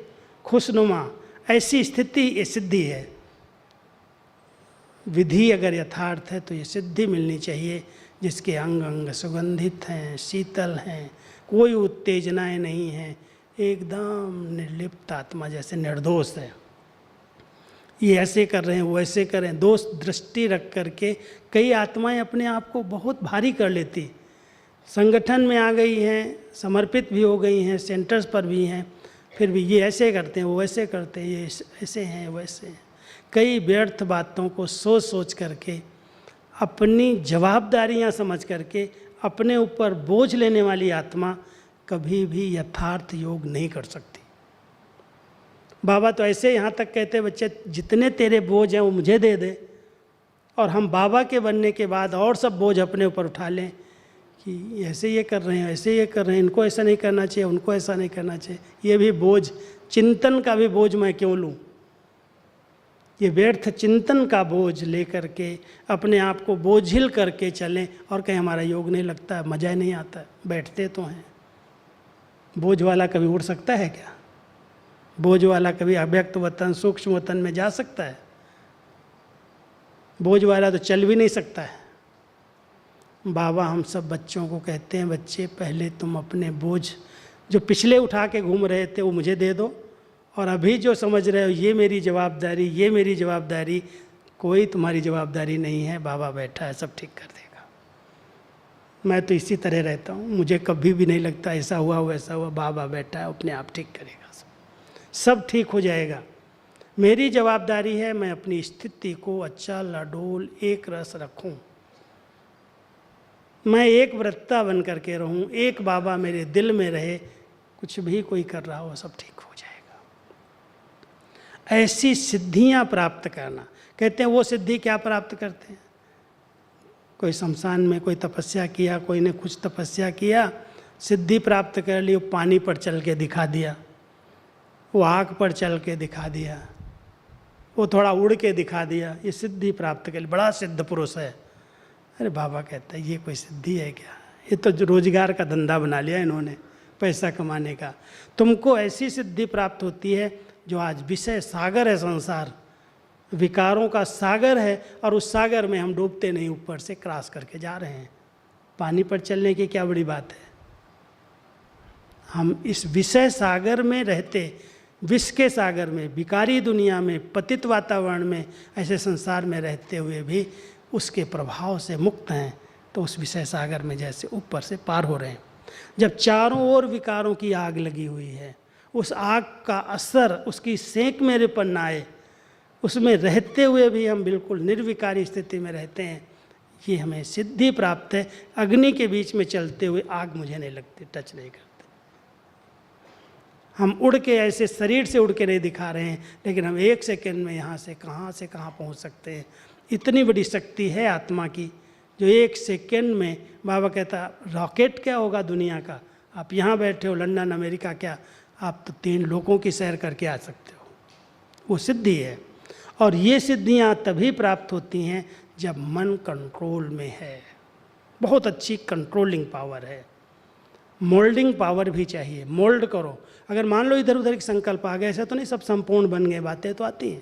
खुशनुमा, ऐसी स्थिति ये सिद्धि है। विधि अगर यथार्थ है तो ये सिद्धि मिलनी चाहिए, जिसके अंग अंग सुगंधित हैं, शीतल हैं, कोई उत्तेजनाएं नहीं हैं, एकदम निर्लिप्त आत्मा जैसे निर्दोष है। ये ऐसे कर रहे हैं, वो ऐसे करें, दोष दृष्टि रख करके कई आत्माएं अपने आप को बहुत भारी कर लेती, संगठन में आ गई हैं, समर्पित भी हो गई हैं, सेंटर्स पर भी हैं, फिर भी ये ऐसे करते हैं, वो ऐसे करते हैं, ये ऐसे हैं, वैसे हैं। कई व्यर्थ बातों को सोच सोच करके, अपनी जवाबदारियां समझ करके अपने ऊपर बोझ लेने वाली आत्मा कभी भी यथार्थ योग नहीं कर सकती। बाबा तो ऐसे यहाँ तक कहते, बच्चे जितने तेरे बोझ हैं वो मुझे दे दे, और हम बाबा के बनने के बाद और सब बोझ अपने ऊपर उठा लें कि ऐसे ये कर रहे हैं, ऐसे ये कर रहे हैं, इनको ऐसा नहीं करना चाहिए, उनको ऐसा नहीं करना चाहिए, ये भी बोझ, चिंतन का भी बोझ मैं क्यों लूँ? ये व्यर्थ चिंतन का बोझ लेकर के अपने आप को बोझिल करके चलें और कहीं हमारा योग नहीं लगता, मज़ा नहीं आता, बैठते तो हैं। बोझ वाला कभी उड़ सकता है क्या? बोझ वाला कभी अव्यक्त वतन, सूक्ष्म वतन में जा सकता है? बोझ वाला तो चल भी नहीं सकता है। बाबा हम सब बच्चों को कहते हैं, बच्चे पहले तुम अपने बोझ जो पिछले उठा के घूम रहे थे वो मुझे दे दो, और अभी जो समझ रहे हो ये मेरी जवाबदारी, ये मेरी जवाबदारी, कोई तुम्हारी जवाबदारी नहीं है, बाबा बैठा है, सब ठीक कर देगा। मैं तो इसी तरह रहता हूँ, मुझे कभी भी नहीं लगता ऐसा हुआ वैसा हुआ, बाबा बैठा है, अपने आप ठीक करेगा, सब ठीक हो जाएगा। मेरी जवाबदारी है मैं अपनी स्थिति को अच्छा लाडोल एक रस रखूं, मैं एक व्रता बन करके रहूं, एक बाबा मेरे दिल में रहे, कुछ भी कोई कर रहा हो सब ठीक हो जाएगा। ऐसी सिद्धियां प्राप्त करना, कहते हैं वो सिद्धि क्या प्राप्त करते हैं? कोई शमशान में कोई तपस्या किया, कोई ने कुछ तपस्या किया, सिद्धि प्राप्त कर ली, पानी पर चल के दिखा दिया, वो आग पर चल के दिखा दिया, वो थोड़ा उड़ के दिखा दिया, ये सिद्धि प्राप्त कर ली, बड़ा सिद्ध पुरुष है। अरे बाबा कहता है ये कोई सिद्धि है क्या? ये तो रोजगार का धंधा बना लिया इन्होंने, पैसा कमाने का। तुमको ऐसी सिद्धि प्राप्त होती है जो आज विषय सागर है, संसार विकारों का सागर है, और उस सागर में हम डूबते नहीं, ऊपर से क्रॉस करके जा रहे हैं। पानी पर चलने की क्या बड़ी बात है? हम इस विषय सागर में रहते, विष के सागर में, विकारी दुनिया में, पतित वातावरण में, ऐसे संसार में रहते हुए भी उसके प्रभाव से मुक्त हैं, तो उस विषय सागर में जैसे ऊपर से पार हो रहे हैं। जब चारों ओर विकारों की आग लगी हुई है, उस आग का असर, उसकी सेंक मेरे पर ना आए, उसमें रहते हुए भी हम बिल्कुल निर्विकारी स्थिति में रहते हैं, ये हमें सिद्धि प्राप्त है। अग्नि के बीच में चलते हुए आग मुझे नहीं लगती, टच नहीं करती। हम उड़ के ऐसे शरीर से उड़ के नहीं दिखा रहे हैं, लेकिन हम एक सेकंड में यहाँ से कहाँ पहुँच सकते हैं। इतनी बड़ी शक्ति है आत्मा की, जो एक सेकंड में, बाबा कहता रॉकेट क्या होगा दुनिया का, आप यहाँ बैठे हो लंदन अमेरिका, क्या आप तो 3 लोगों की सैर करके आ सकते हो। वो सिद्धि है। और ये सिद्धियाँ तभी प्राप्त होती हैं जब मन कंट्रोल में है। बहुत अच्छी कंट्रोलिंग पावर है। मोल्डिंग पावर भी चाहिए, मोल्ड करो। अगर मान लो इधर उधर एक संकल्प आ गए, ऐसा तो नहीं सब संपूर्ण बन गए, बातें तो आती हैं,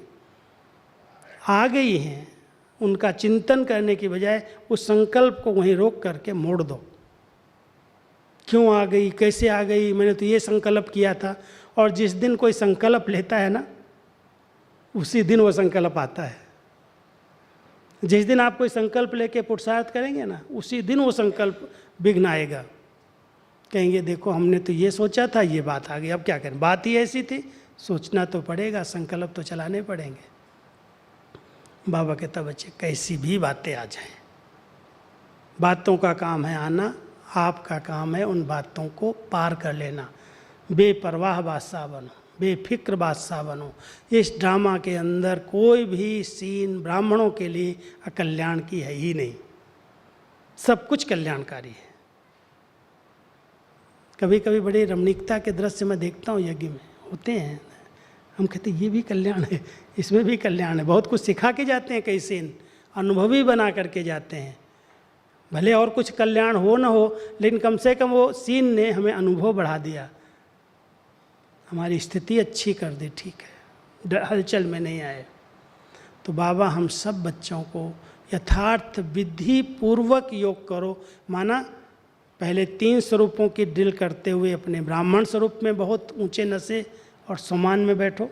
आ गई हैं, उनका चिंतन करने की बजाय उस संकल्प को वहीं रोक करके मोड़ दो। क्यों आ गई, कैसे आ गई, मैंने तो ये संकल्प किया था। और जिस दिन कोई संकल्प लेता है ना, उसी दिन वो संकल्प आता है। जिस दिन आप कोई संकल्प लेके पुरुषार्थ करेंगे ना, उसी दिन वो संकल्प विघ्न आएगा। कहेंगे देखो हमने तो ये सोचा था, ये बात आ गई, अब क्या करें, बात ही ऐसी थी, सोचना तो पड़ेगा, संकल्प तो चलाने पड़ेंगे। बाबा कहता बच्चे कैसी भी बातें आ जाएं, बातों का काम है आना, आपका काम है उन बातों को पार कर लेना। बेपरवाह बादशाह बनो, बेफिक्र बादशाह बनो। इस ड्रामा के अंदर कोई भी सीन ब्राह्मणों के लिए अकल्याण की है ही नहीं, सब कुछ कल्याणकारी है। कभी कभी बड़ी रमणीकता के दृश्य मैं देखता हूँ यज्ञ में होते हैं, हम कहते हैं ये भी कल्याण है, इसमें भी कल्याण है। बहुत कुछ सिखा के जाते हैं, कई सीन अनुभवी बना करके जाते हैं। भले और कुछ कल्याण हो ना हो, लेकिन कम से कम वो सीन ने हमें अनुभव बढ़ा दिया, हमारी स्थिति अच्छी कर दी, ठीक है, हलचल में नहीं आए। तो बाबा हम सब बच्चों को यथार्थ विधि पूर्वक योग करो। माना पहले 3 स्वरूपों की ड्रिल करते हुए अपने ब्राह्मण स्वरूप में बहुत ऊंचे नशे और सामान में बैठो,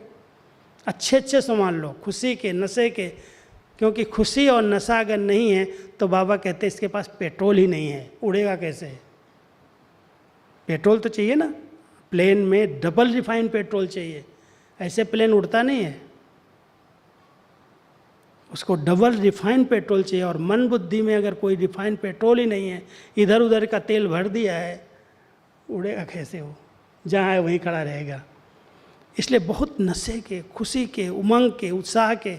अच्छे अच्छे सामान लो, खुशी के, नशे के। क्योंकि खुशी और नशा अगर नहीं है तो बाबा कहते इसके पास पेट्रोल ही नहीं है, उड़ेगा कैसे? पेट्रोल तो चाहिए ना, प्लेन में डबल रिफाइंड पेट्रोल चाहिए, ऐसे प्लेन उड़ता नहीं है, उसको डबल रिफाइंड पेट्रोल चाहिए। और मन बुद्धि में अगर कोई रिफाइंड पेट्रोल ही नहीं है, इधर उधर का तेल भर दिया है, उड़ेगा कैसे? वो जहाँ है वहीं खड़ा रहेगा। इसलिए बहुत नशे के, खुशी के, उमंग के, उत्साह के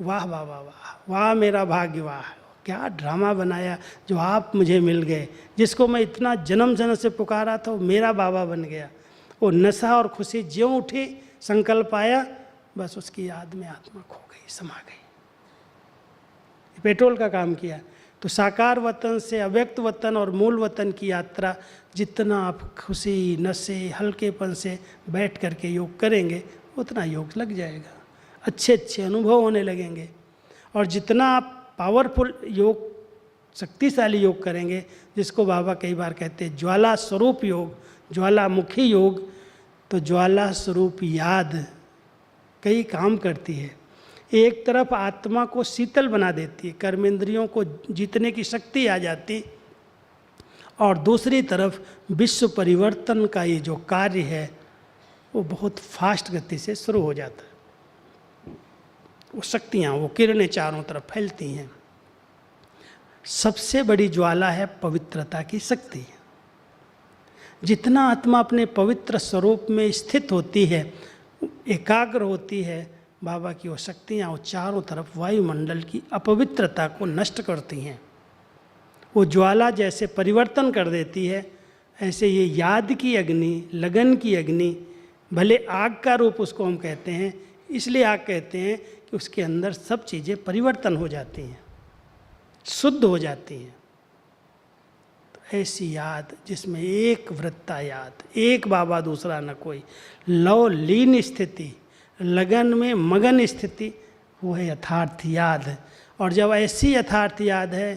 वाह वाह वाह वाह, वाह मेरा भाग्य, वाह क्या ड्रामा बनाया जो आप मुझे मिल गए, जिसको मैं इतना जन्म जन्म से पुकारा था वो मेरा बाबा बन गया। वो नशा और खुशी ज्यों उठी, संकल्प आया, बस उसकी याद में आत्मा खो गई, समा गई। पेट्रोल का काम किया। तो साकार वतन से अव्यक्त वतन और मूल वतन की यात्रा, जितना आप खुशी, नशे, हल्केपन से बैठ करके योग करेंगे उतना योग लग जाएगा, अच्छे अच्छे अनुभव होने लगेंगे। और जितना आप पावरफुल योग, शक्तिशाली योग करेंगे, जिसको बाबा कई बार कहते हैं ज्वाला स्वरूप योग, ज्वालामुखी योग, तो ज्वाला स्वरूप याद कई काम करती है। एक तरफ आत्मा को शीतल बना देती है, कर्मेंद्रियों को जीतने की शक्ति आ जाती, और दूसरी तरफ विश्व परिवर्तन का ये जो कार्य है वो बहुत फास्ट गति से शुरू हो जाता है। वो शक्तियाँ, वो किरणें चारों तरफ फैलती हैं। सबसे बड़ी ज्वाला है पवित्रता की शक्ति। जितना आत्मा अपने पवित्र स्वरूप में स्थित होती है, एकाग्र होती है, बाबा की वो शक्तियाँ वो चारों तरफ वायुमंडल की अपवित्रता को नष्ट करती हैं। वो ज्वाला जैसे परिवर्तन कर देती है, ऐसे ये याद की अग्नि, लगन की अग्नि, भले आग का रूप उसको हम कहते हैं, इसलिए आग कहते हैं कि उसके अंदर सब चीज़ें परिवर्तन हो जाती हैं, शुद्ध हो जाती हैं। तो ऐसी याद जिसमें एक वृत्ता याद, एक बाबा दूसरा न कोई, लव लीन स्थिति, लगन में मगन स्थिति, वो है यथार्थ याद। और जब ऐसी यथार्थ याद है,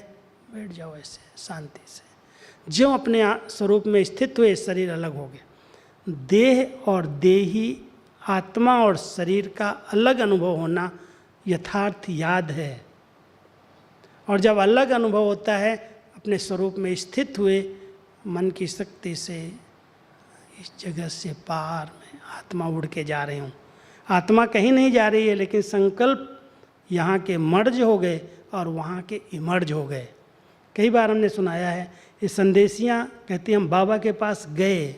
बैठ जाओ ऐसे शांति से, जो अपने स्वरूप में स्थित हुए, शरीर अलग हो गया। देह और देही, आत्मा और शरीर का अलग अनुभव होना यथार्थ याद है। और जब अलग अनुभव होता है, अपने स्वरूप में स्थित हुए, मन की शक्ति से इस जगत से पार में आत्मा उड़ के जा रही हूँ। आत्मा कहीं नहीं जा रही है, लेकिन संकल्प यहाँ के मर्ज हो गए और वहाँ के इमर्ज हो गए। कई बार हमने सुनाया है, ये संदेशियाँ कहती हम बाबा के पास गए,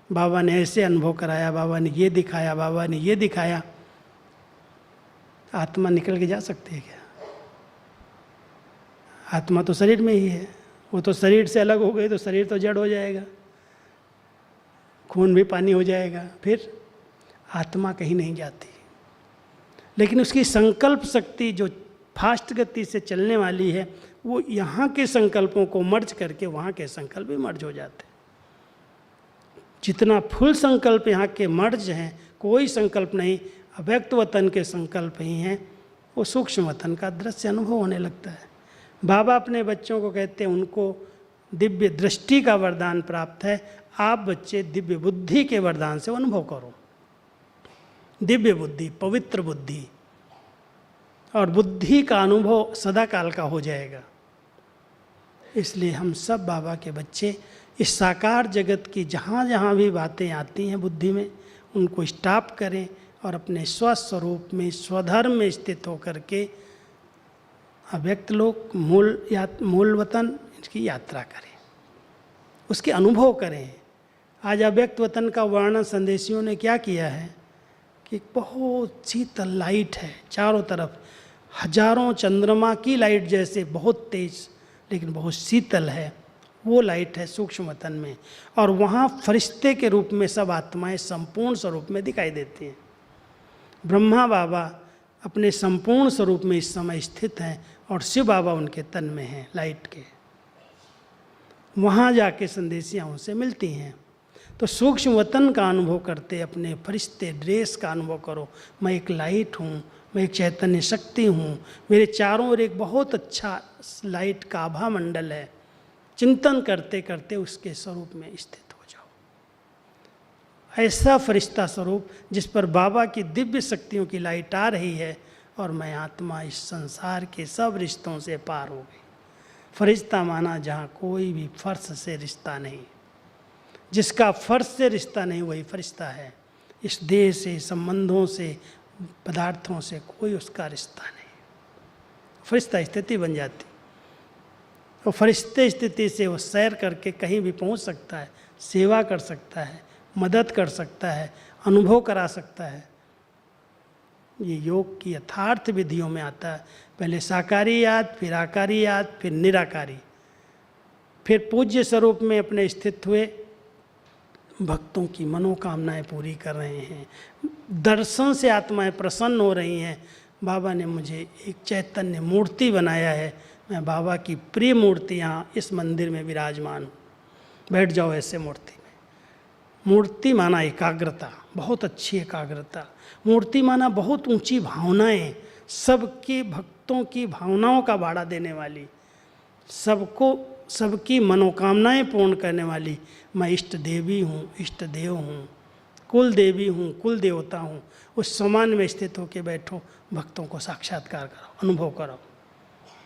बाबा ने ऐसे अनुभव कराया, बाबा ने ये दिखाया, बाबा ने ये दिखाया। आत्मा निकल के जा सकती है क्या? आत्मा तो शरीर में ही है, वो तो शरीर से अलग हो गई तो शरीर तो जड़ हो जाएगा, खून भी पानी हो जाएगा, फिर आत्मा कहीं नहीं जाती। लेकिन उसकी संकल्प शक्ति जो फास्ट गति से चलने वाली है, वो यहाँ के संकल्पों को मर्ज करके वहाँ के संकल्प भी मर्ज हो जाते हैं। जितना फुल संकल्प यहाँ के मर्ज हैं, कोई संकल्प नहीं, अव्यक्त वतन के संकल्प ही हैं, वो सूक्ष्म वतन का दृश्य अनुभव होने लगता है। बाबा अपने बच्चों को कहते हैं उनको दिव्य दृष्टि का वरदान प्राप्त है, आप बच्चे दिव्य बुद्धि के वरदान से अनुभव करो। दिव्य बुद्धि, पवित्र बुद्धि, और बुद्धि का अनुभव सदा काल का हो जाएगा। इसलिए हम सब बाबा के बच्चे इस साकार जगत की जहाँ जहाँ भी बातें आती हैं बुद्धि में, उनको स्टॉप करें और अपने स्वस्वरूप में, स्वधर्म में स्थित होकर के अव्यक्त लोक, मूल वतन, इसकी यात्रा करें, उसके अनुभव करें। आज अव्यक्त वतन का वर्णन संदेशियों ने क्या किया है कि बहुत शीतल लाइट है चारों तरफ, हजारों चंद्रमा की लाइट जैसे, बहुत तेज लेकिन बहुत शीतल है, वो लाइट है सूक्ष्म वतन में। और वहाँ फरिश्ते के रूप में सब आत्माएं संपूर्ण स्वरूप में दिखाई देती हैं। ब्रह्मा बाबा अपने संपूर्ण स्वरूप में इस समय स्थित हैं और शिव बाबा उनके तन में हैं लाइट के। वहाँ जाके संदेशियाँ उनसे मिलती हैं। तो सूक्ष्म वतन का अनुभव करते, अपने फरिश्ते ड्रेस का अनुभव करो। मैं एक लाइट हूँ, मैं एक चैतन्य शक्ति हूँ, मेरे चारों ओर एक बहुत अच्छा लाइट का आभा मंडल है। चिंतन करते करते उसके स्वरूप में स्थित हो जाओ। ऐसा फरिश्ता स्वरूप जिस पर बाबा की दिव्य शक्तियों की लाइट आ रही है, और मैं आत्मा इस संसार के सब रिश्तों से पार हो गई। फरिश्ता माना जहाँ कोई भी फर्श से रिश्ता नहीं, जिसका फर्श से रिश्ता नहीं वही फरिश्ता है। इस देह से, संबंधों से, पदार्थों से कोई उसका रिश्ता नहीं। फरिश्ता स्थिति बन जाती, और फरिश्ते स्थिति से वो सैर करके कहीं भी पहुंच सकता है, सेवा कर सकता है, मदद कर सकता है, अनुभव करा सकता है। ये योग की यथार्थ विधियों में आता है। पहले साकारी याद, फिर आकारी याद, फिर निराकारी, फिर पूज्य स्वरूप में अपने स्थित हुए, भक्तों की मनोकामनाएं पूरी कर रहे हैं, दर्शन से आत्माएं प्रसन्न हो रही हैं। बाबा ने मुझे एक चैतन्य मूर्ति बनाया है, मैं बाबा की प्रिय मूर्ति यहाँ इस मंदिर में विराजमान हूँ। बैठ जाओ ऐसे मूर्ति में। मूर्ति माना एकाग्रता, बहुत अच्छी एकाग्रता। मूर्ति माना बहुत ऊंची भावनाएं, सबके भक्तों की भावनाओं का बाड़ा देने वाली, सबको सबकी मनोकामनाएं पूर्ण करने वाली। मैं इष्ट देवी हूँ, इष्ट देव हूँ, कुल देवी हूँ, कुल देवता हूँ। उस समान में स्थित होकर बैठो, भक्तों को साक्षात्कार करो, अनुभव करो।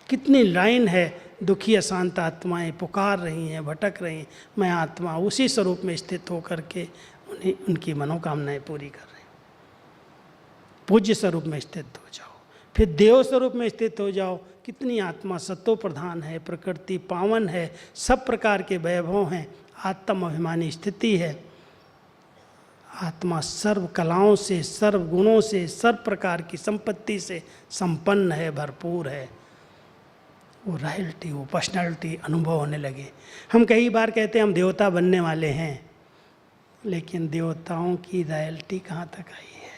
कितनी लाइन है, दुखी अशांत आत्माएं पुकार रही हैं, भटक रही हैं, मैं आत्मा उसी स्वरूप में स्थित होकर के उन्हें उनकी मनोकामनाएं पूरी कर रही हूँ। पूज्य स्वरूप में स्थित हो जाओ, फिर देव स्वरूप में स्थित हो जाओ। कितनी आत्मा सत्व प्रधान है, प्रकृति पावन है, सब प्रकार के वैभव हैं, आत्म अभिमानी स्थिति है। आत्मा सर्व कलाओं से, सर्व गुणों से, सर्व प्रकार की संपत्ति से संपन्न है, भरपूर है। वो रॉयल्टी, वो पर्सनालिटी अनुभव होने लगे। हम कई बार कहते हैं हम देवता बनने वाले हैं, लेकिन देवताओं की रॉयल्टी कहाँ तक आई है?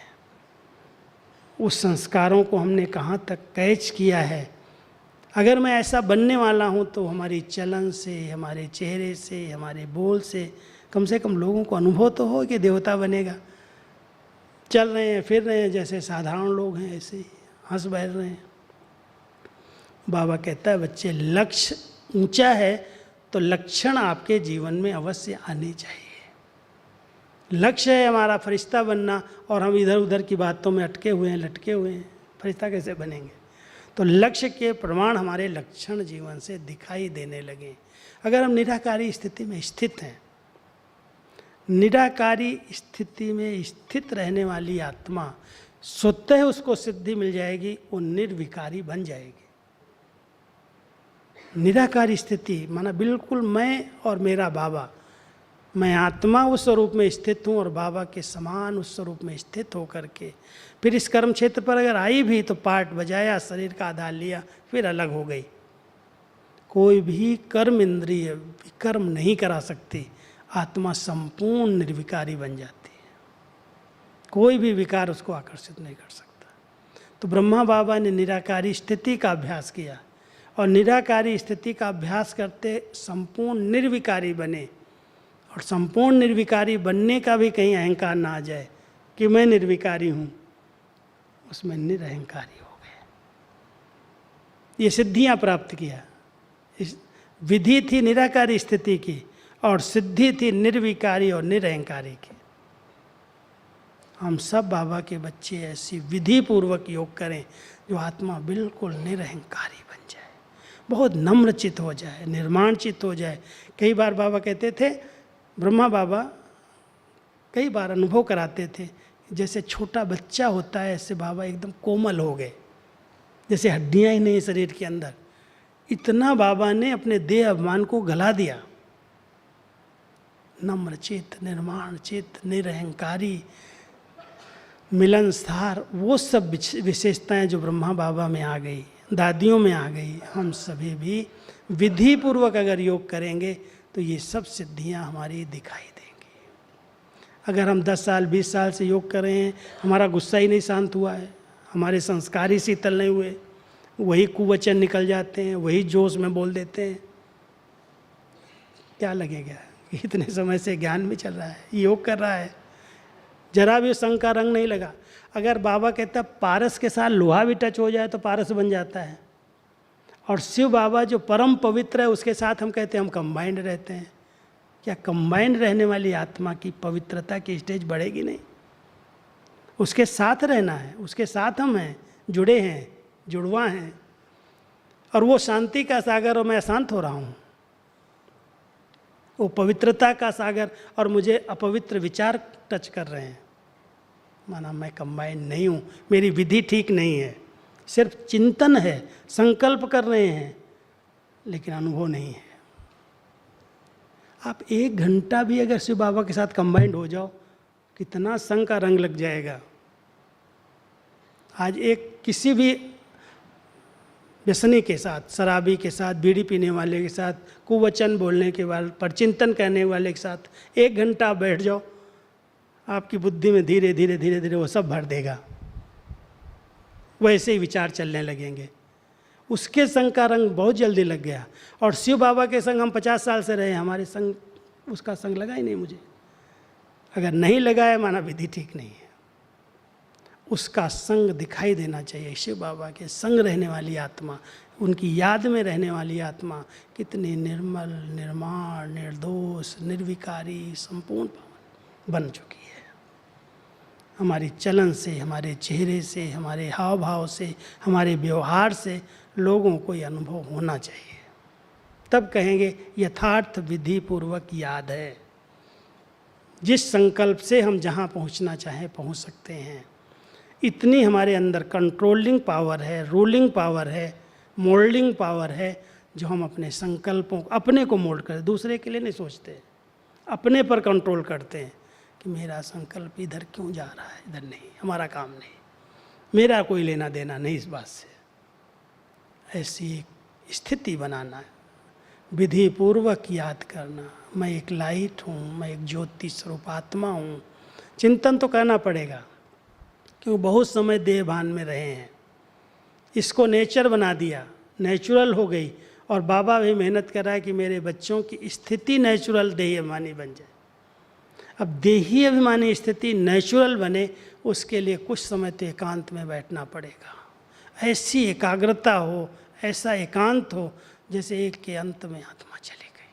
उस संस्कारों को हमने कहाँ तक कैच किया है? अगर मैं ऐसा बनने वाला हूँ तो हमारी चलन से, हमारे चेहरे से, हमारे बोल से कम लोगों को अनुभव तो हो कि देवता बनेगा। चल रहे हैं, फिर रहे हैं, जैसे साधारण लोग हैं ऐसे ही हंस बैठ रहे हैं। बाबा कहता है बच्चे, लक्ष्य ऊंचा है तो लक्षण आपके जीवन में अवश्य आने चाहिए। लक्ष्य है हमारा फरिश्ता बनना, और हम इधर उधर की बातों में अटके हुए हैं, लटके हुए हैं, फरिश्ता कैसे बनेंगे? तो लक्ष्य के प्रमाण हमारे लक्षण जीवन से दिखाई देने लगे। अगर हम निराकारी स्थिति में स्थित हैं, निराकारी स्थिति में स्थित रहने वाली आत्मा स्वतः उसको सिद्धि मिल जाएगी, वो निर्विकारी बन जाएगी। निराकारी स्थिति माना बिल्कुल मैं और मेरा बाबा, मैं आत्मा उस स्वरूप में स्थित हूँ और बाबा के समान उस स्वरूप में स्थित होकर के फिर इस कर्म क्षेत्र पर अगर आई भी तो पाठ बजाया, शरीर का आधार लिया, फिर अलग हो गई। कोई भी कर्म इंद्रिय विकर्म नहीं करा सकती, आत्मा संपूर्ण निर्विकारी बन जाती है। कोई भी विकार उसको आकर्षित नहीं कर सकता। तो ब्रह्मा बाबा ने निराकारी स्थिति का अभ्यास किया, और निराकारी स्थिति का अभ्यास करते संपूर्ण निर्विकारी बने। और संपूर्ण निर्विकारी बनने का भी कहीं अहंकार ना आ जाए कि मैं निर्विकारी हूँ, उसमें निरअहंकारी हो गए। ये सिद्धियाँ प्राप्त किया। इस विधि थी निराकारी स्थिति की, और सिद्धि थी निर्विकारी और निरअहंकारी की। हम सब बाबा के बच्चे ऐसी विधि पूर्वक योग करें जो आत्मा बिल्कुल निरअहंकारी बन जाए, बहुत नम्रचित हो जाए, निर्माणचित हो जाए। कई बार बाबा कहते थे, ब्रह्मा बाबा कई बार अनुभव कराते थे, जैसे छोटा बच्चा होता है ऐसे बाबा एकदम कोमल हो गए, जैसे हड्डियां ही नहीं शरीर के अंदर। इतना बाबा ने अपने देह अभिमान को गला दिया। नम्रचित, निर्माणचित, निरअहंकारी, मिलनसार, वो सब विशेषताएं जो ब्रह्मा बाबा में आ गई, दादियों में आ गई, हम सभी भी विधि पूर्वक अगर योग करेंगे तो ये सब सिद्धियां हमारी दिखाई देंगी। अगर हम 10 साल 20 साल से योग कर रहे हैं, हमारा गुस्सा ही नहीं शांत हुआ है, हमारे संस्कार ही शीतल नहीं हुए, वही कुवचन निकल जाते हैं, वही जोश में बोल देते हैं, क्या लगेगा? इतने समय से ज्ञान में चल रहा है, योग कर रहा है, जरा भी संग का रंग नहीं लगा। अगर बाबा कहता पारस के साथ लोहा भी टच हो जाए तो पारस बन जाता है, और शिव बाबा जो परम पवित्र है उसके साथ हम कहते हैं हम कंबाइंड रहते हैं। क्या कंबाइंड रहने वाली आत्मा की पवित्रता की स्टेज बढ़ेगी नहीं? उसके साथ रहना है, उसके साथ हम हैं, जुड़े हैं, जुड़वा हैं, और वो शांति का सागर और मैं अशांत हो रहा हूँ, वो पवित्रता का सागर और मुझे अपवित्र विचार टच कर रहे हैं, माना मैं कंबाइंड नहीं हूँ, मेरी विधि ठीक नहीं है, सिर्फ चिंतन है, संकल्प कर रहे हैं लेकिन अनुभव नहीं है। आप 1 घंटा भी अगर शिव बाबा के साथ कंबाइंड हो जाओ, कितना संग का रंग लग जाएगा। आज एक किसी भी व्यसनी के साथ, शराबी के साथ, बीड़ी पीने वाले के साथ, कुवचन बोलने के वाले पर चिंतन करने वाले के साथ 1 घंटा बैठ जाओ, आपकी बुद्धि में धीरे धीरे धीरे धीरे वो सब भर देगा, वैसे ही विचार चलने लगेंगे। उसके संग का रंग बहुत जल्दी लग गया। और शिव बाबा के संग हम 50 साल से रहे, हमारे संग उसका संग लगा ही नहीं मुझे। अगर नहीं लगाया माना विधि ठीक नहीं है। उसका संग दिखाई देना चाहिए। शिव बाबा के संग रहने वाली आत्मा, उनकी याद में रहने वाली आत्मा कितनी निर्मल, निर्माण, निर्दोष, निर्विकारी, संपूर्ण पावन बन चुकी है। हमारी चलन से, हमारे चेहरे से, हमारे हाव भाव से, हमारे व्यवहार से लोगों को ये अनुभव होना चाहिए। तब कहेंगे यथार्थ विधि पूर्वक याद है। जिस संकल्प से हम जहाँ पहुँचना चाहें पहुँच सकते हैं। इतनी हमारे अंदर कंट्रोलिंग पावर है, रूलिंग पावर है, मोल्डिंग पावर है, जो हम अपने संकल्पों को, अपने को मोल्ड करते, दूसरे के लिए नहीं सोचते, अपने पर कंट्रोल करते हैं कि मेरा संकल्प इधर क्यों जा रहा है, इधर नहीं, हमारा काम नहीं, मेरा कोई लेना देना नहीं इस बात से। ऐसी एक स्थिति बनाना है, विधि पूर्वक याद करना, मैं एक लाइट हूँ, मैं एक ज्योति स्वरूप आत्मा हूँ। चिंतन तो करना पड़ेगा, क्यों बहुत समय देह भान में रहे हैं, इसको नेचर बना दिया, नेचुरल हो गई। और बाबा भी मेहनत कर रहा है कि मेरे बच्चों की स्थिति नेचुरल देही अभिमानी बन जाए। अब देही अभिमानी स्थिति नेचुरल बने, उसके लिए कुछ समय तो एकांत में बैठना पड़ेगा। ऐसी एकाग्रता हो, ऐसा एकांत हो जैसे एक के अंत में आत्मा चली गई,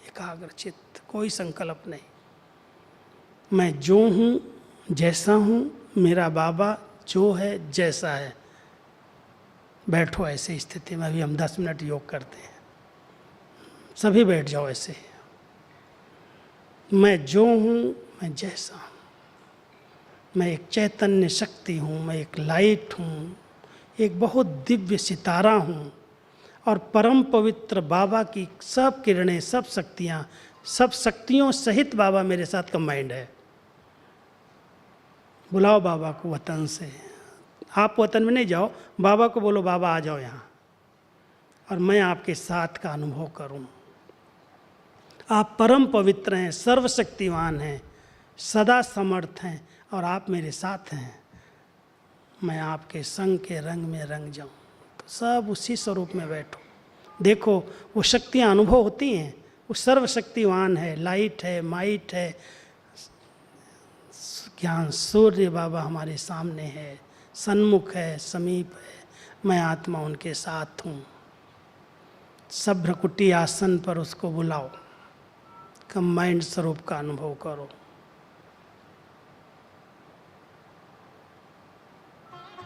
एकाग्र चित्त, कोई संकल्प नहीं। मैं जो हूँ, जैसा हूँ, मेरा बाबा जो है जैसा है। बैठो ऐसे स्थिति में। अभी हम 10 मिनट योग करते हैं, सभी बैठ जाओ ऐसे। मैं जो हूँ, मैं जैसा हूँ, मैं एक चैतन्य शक्ति हूँ, मैं एक लाइट हूँ, एक बहुत दिव्य सितारा हूँ। और परम पवित्र बाबा की सब किरणें, सब शक्तियाँ, सब शक्तियों सहित बाबा मेरे साथ कंबाइंड है। बुलाओ बाबा को वतन से। आप वतन में नहीं जाओ, बाबा को बोलो बाबा आ जाओ यहाँ, और मैं आपके साथ का अनुभव करूँ। आप परम पवित्र हैं, सर्वशक्तिवान हैं, सदा समर्थ हैं, और आप मेरे साथ हैं। मैं आपके संग के रंग में रंग जाऊँ। तो सब उसी स्वरूप में बैठो। देखो वो शक्तियाँ अनुभव होती हैं। वो सर्वशक्तिवान है, लाइट है, माइट है, ज्ञान सूर्य बाबा हमारे सामने है, सन्मुख है, समीप है। मैं आत्मा उनके साथ हूँ। सब भ्रकुटी आसन पर उसको बुलाओ, कंबाइंड स्वरूप का अनुभव करो।